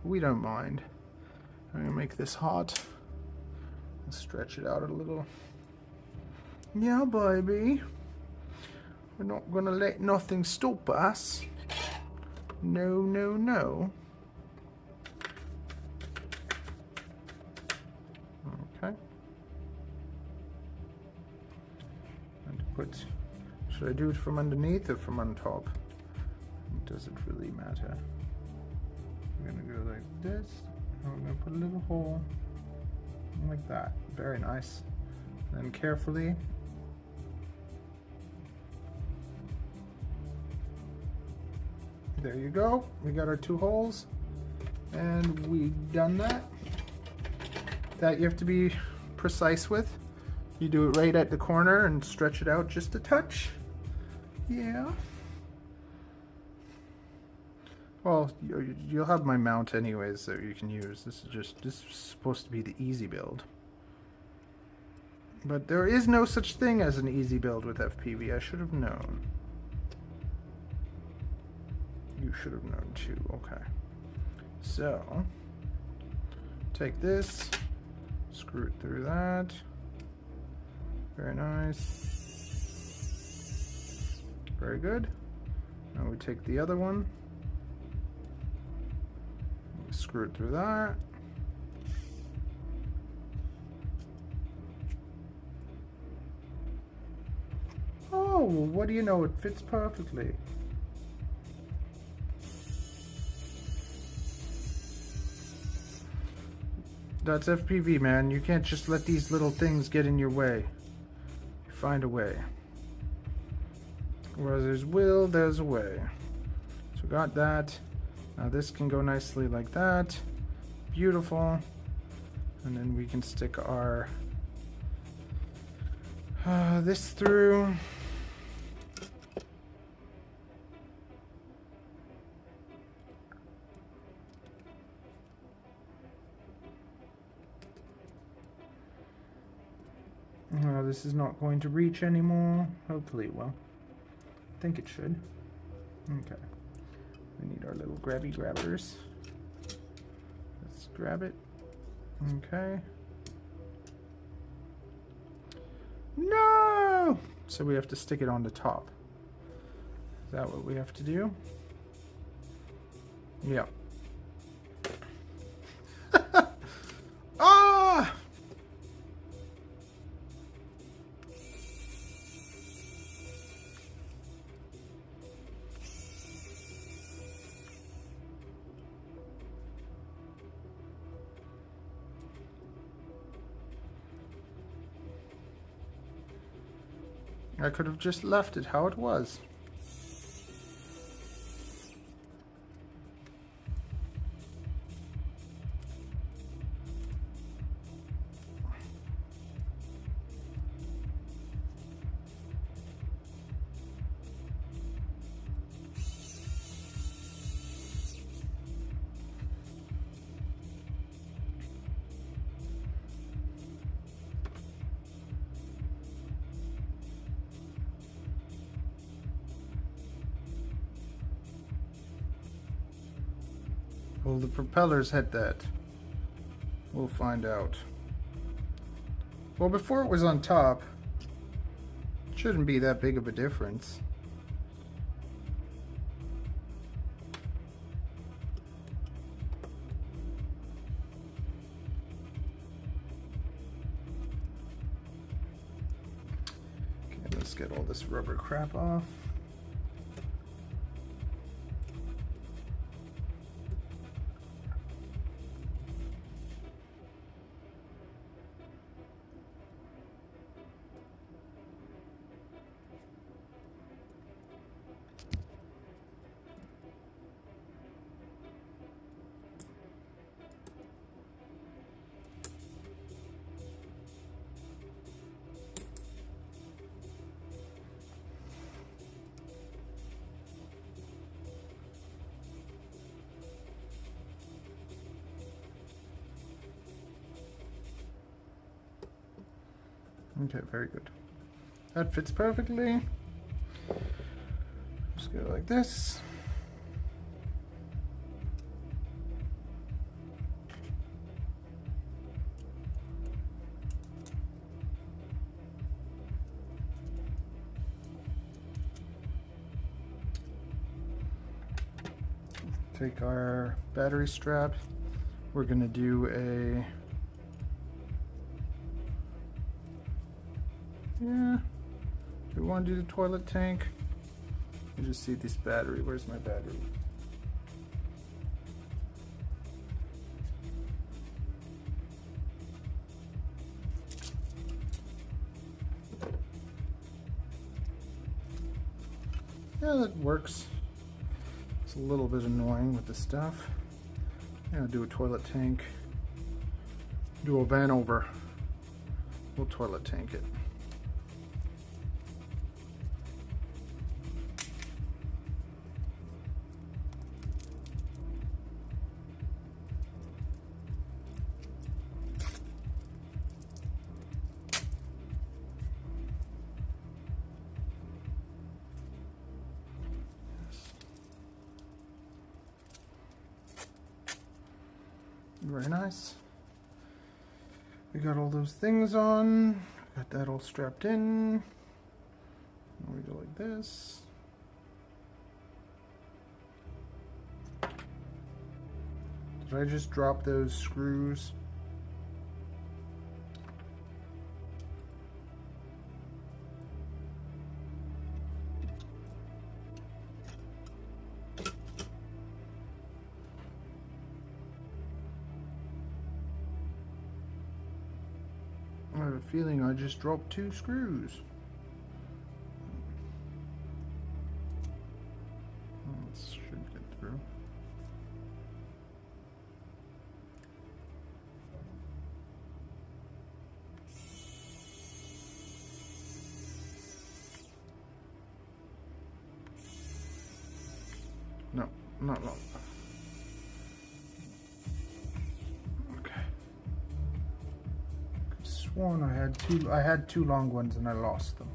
We don't mind. I'm going to make this hot and stretch it out a little. Yeah, baby. We're not going to let nothing stop us. No, no, no. Okay. Should I do it from underneath or from on top? Does it really matter? We're gonna go like this. And we're gonna put a little hole like that. Very nice. Then carefully. There you go. We got our 2 holes, and we've done that. That you have to be precise with. You do it right at the corner and stretch it out just a touch. Yeah. Well, you'll have my mount anyways that you can use. This is supposed to be the easy build. But there is no such thing as an easy build with FPV. I should have known. You should have known too. Okay. So, take this, screw it through that. Very nice. Very good. Now we take the other one. Screw it through that. Oh, what do you know? It fits perfectly. That's FPV, man. You can't just let these little things get in your way. Find a way. Where there's will, there's a way. So got that. Now this can go nicely like that. Beautiful. And then we can stick our this through. This is not going to reach anymore. Hopefully it will. I think it should. Okay. We need our little grabby grabbers. Let's grab it. Okay. No! So we have to stick it on the top. Is that what we have to do? Yeah. Ah! I could have just left it how it was. Will the propellers hit that? We'll find out. Well, before it was on top, it shouldn't be that big of a difference. Okay, let's get all this rubber crap off. Okay, very good. That fits perfectly. Just go like this. Take our battery strap. We're going to do a... Yeah, do we want to do the toilet tank? You just see this battery. Where's my battery? Yeah, that works. It's a little bit annoying with the stuff. Yeah, do a toilet tank. Do a van over. We'll toilet tank it. Very nice. We got all those things on. Got that all strapped in. We go like this. Did I just drop those screws? I have a feeling I just dropped 2 screws. This should get through. No, not long. One, I had two long ones and I lost them.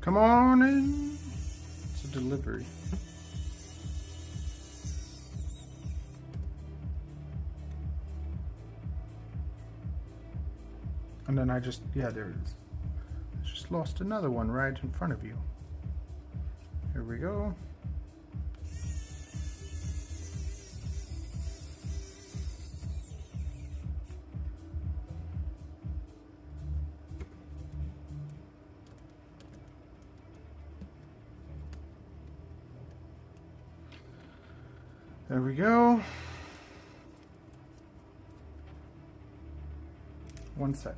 Come on in. It's a delivery. And then I just, yeah, there it is. I just lost another one right in front of you. Here we go. There we go. 1 sec.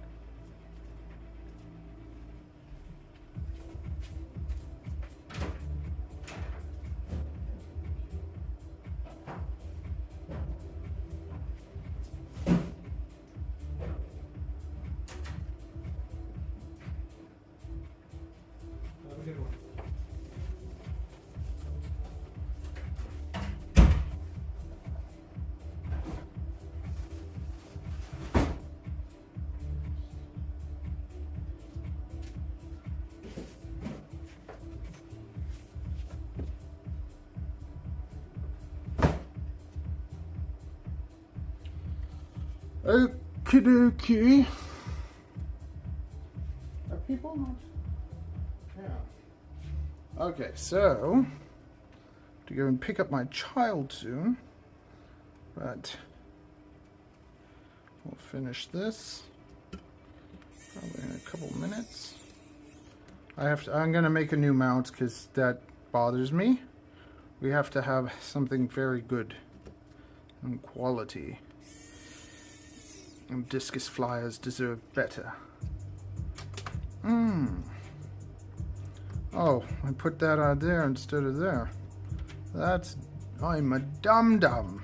Okie dokie. Are people not? Yeah. Okay, so to go and pick up my child soon, but we'll finish this probably in a couple minutes. I'm gonna make a new mount because that bothers me. We have to have something very good and quality. And discus flyers deserve better. Oh, I put that out there instead of there. I'm a dum-dum.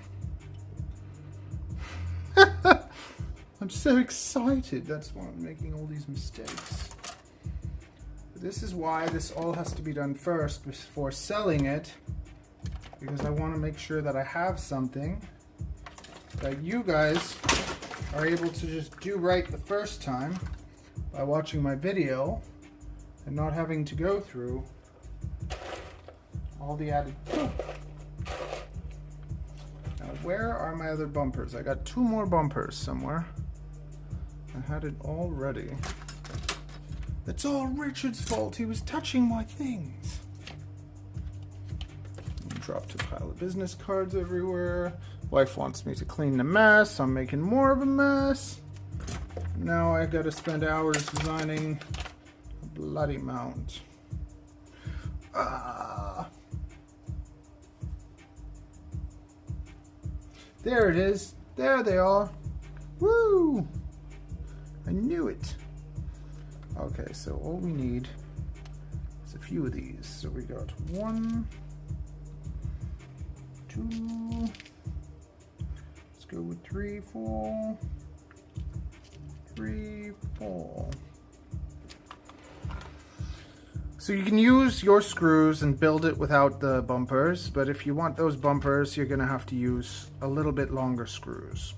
I'm so excited. That's why I'm making all these mistakes. This is why this all has to be done first before selling it. Because I want to make sure that I have something that you guys are able to just do right the first time by watching my video and not having to go through all the added. Now, where are my other bumpers? I got 2 more bumpers somewhere. I had it all ready. It's all Richard's fault. He was touching my things. Dropped a pile of business cards everywhere. Wife wants me to clean the mess. I'm making more of a mess. Now I gotta spend hours designing a bloody mount. There it is. There they are. Woo! I knew it. Okay, so all we need is a few of these. So we got 1, 2. Let's go with 3, 4. 3, 4. So you can use your screws and build it without the bumpers, but if you want those bumpers, you're gonna have to use a little bit longer screws.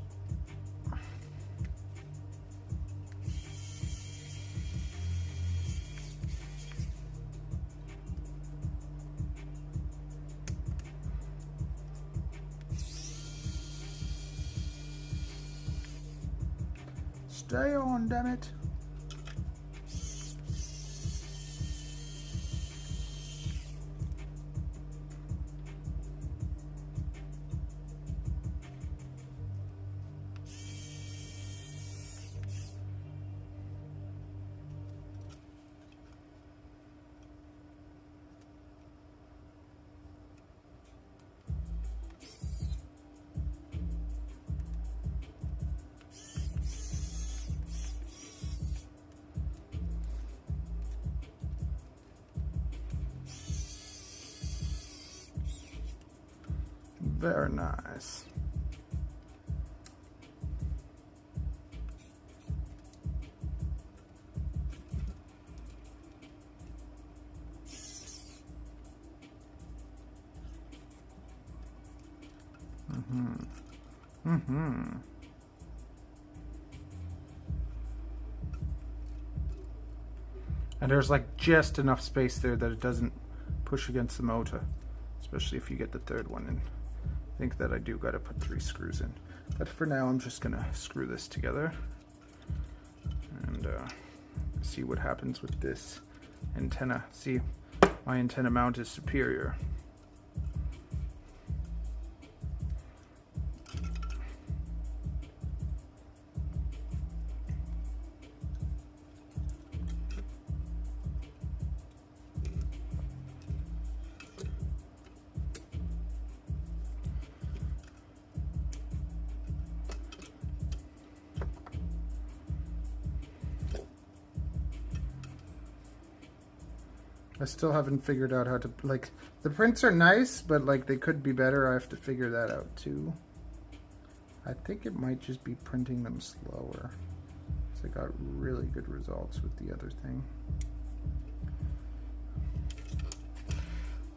Stay on, damn it. Very nice. And there's like just enough space there that it doesn't push against the motor, especially if you get the third one in. I think that I do gotta put 3 screws in, but for now I'm just gonna screw this together and see what happens with this antenna. See, my antenna mount is superior. I still haven't figured out how to, like, the prints are nice, but like they could be better. I have to figure that out too. I think it might just be printing them slower. So I got really good results with the other thing.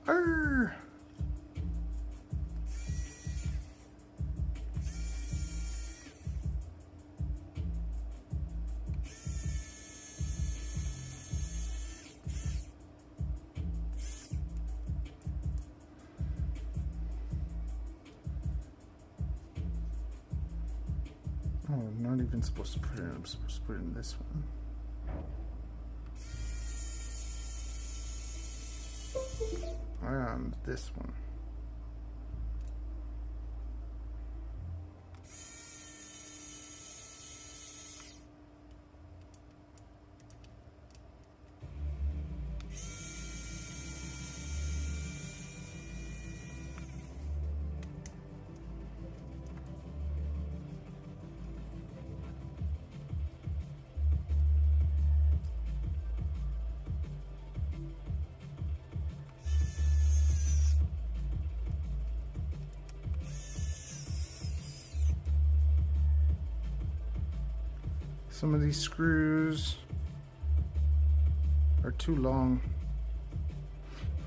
Arr! Oh I'm not even supposed to put it in. I'm supposed to put it in this one. And this one. Some of these screws are too long.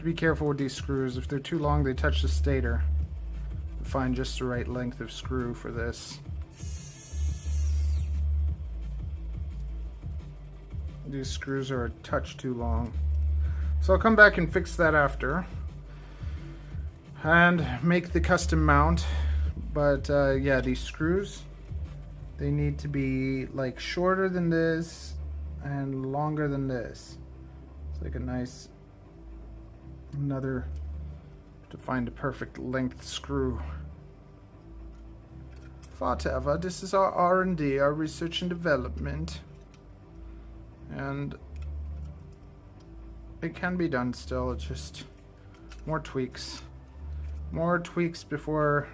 Be careful with these screws. If they're too long, they touch the stator. Find just the right length of screw for this. These screws are a touch too long. So I'll come back and fix that after. And make the custom mount. But yeah, these screws, they need to be like shorter than this and longer than this. It's like a nice, another, to find a perfect length screw. Whatever, this is our R&D, our research and development. And it can be done still, it's just more tweaks. More tweaks before.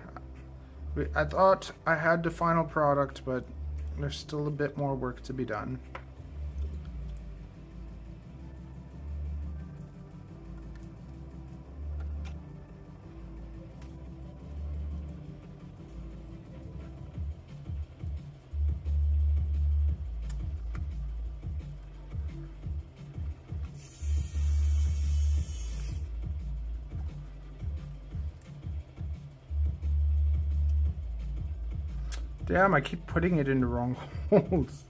I thought I had the final product, but there's still a bit more work to be done. Damn, I keep putting it in the wrong holes.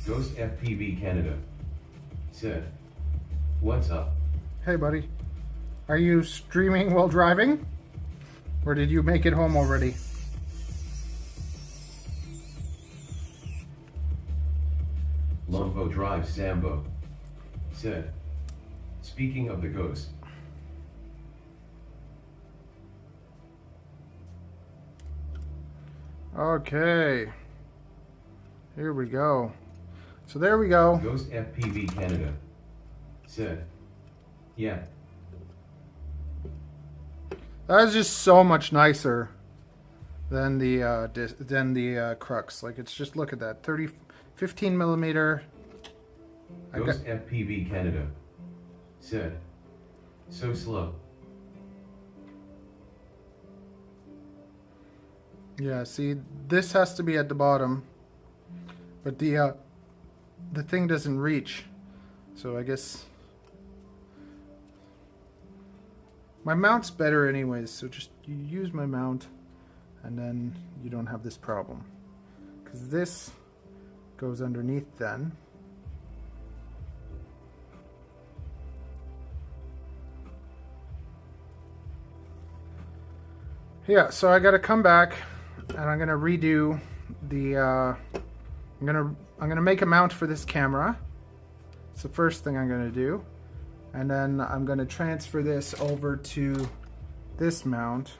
Ghost FPV Canada said, "What's up?" Hey buddy, are you streaming while driving? Or did you make it home already? Lombo Drive Sambo said, "Speaking of the ghost." Okay, here we go. So there we go. Ghost FPV Canada said, "Yeah." That is just so much nicer than the Crux. Like, it's just, look at that, 15 millimeter. Ghost FPV Canada said, "So slow." Yeah, see, this has to be at the bottom, but the thing doesn't reach. So I guess my mount's better anyways, so just you use my mount and then you don't have this problem, because this goes underneath then. Yeah, so I gotta come back and I'm gonna redo the I'm gonna make a mount for this camera. It's the first thing I'm gonna do. And then I'm gonna transfer this over to this mount,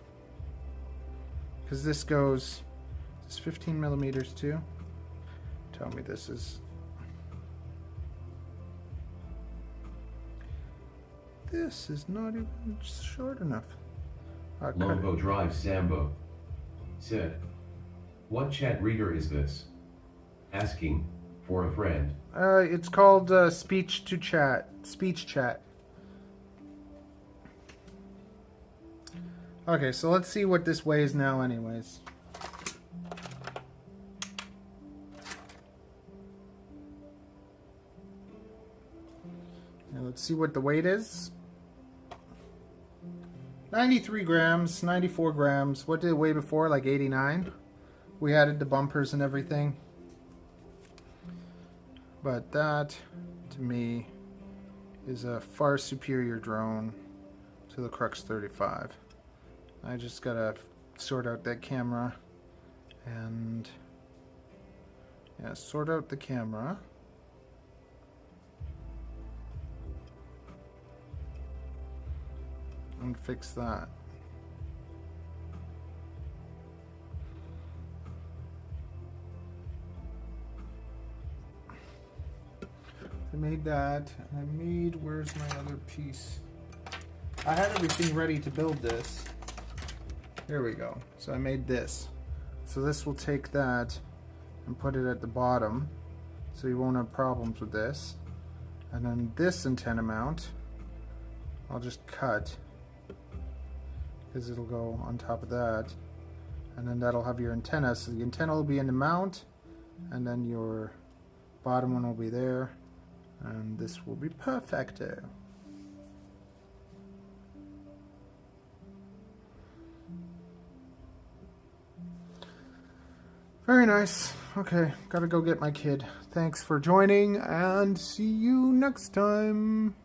because this goes, is this 15 millimeters too? Tell me this is, not even short enough. Lombo Drive Sambo said, "What chat reader is this? Asking for a friend." It's called speech chat. Okay, so let's see what this weighs now anyways. Now let's see what the weight is. 93 grams, 94 grams. What did it weigh before? Like 89? We added the bumpers and everything. But that, to me, is a far superior drone to the Crux35. I just gotta sort out that camera and sort out the camera. And fix that. I made that. I made, where's my other piece? I had everything ready to build this. There we go. So I made this. So this will take that and put it at the bottom, so you won't have problems with this. And then this antenna mount, I'll just cut, because it'll go on top of that. And then that'll have your antenna. So the antenna will be in the mount, and then your bottom one will be there. And this will be perfecto. Very nice. Okay, gotta go get my kid. Thanks for joining, and see you next time.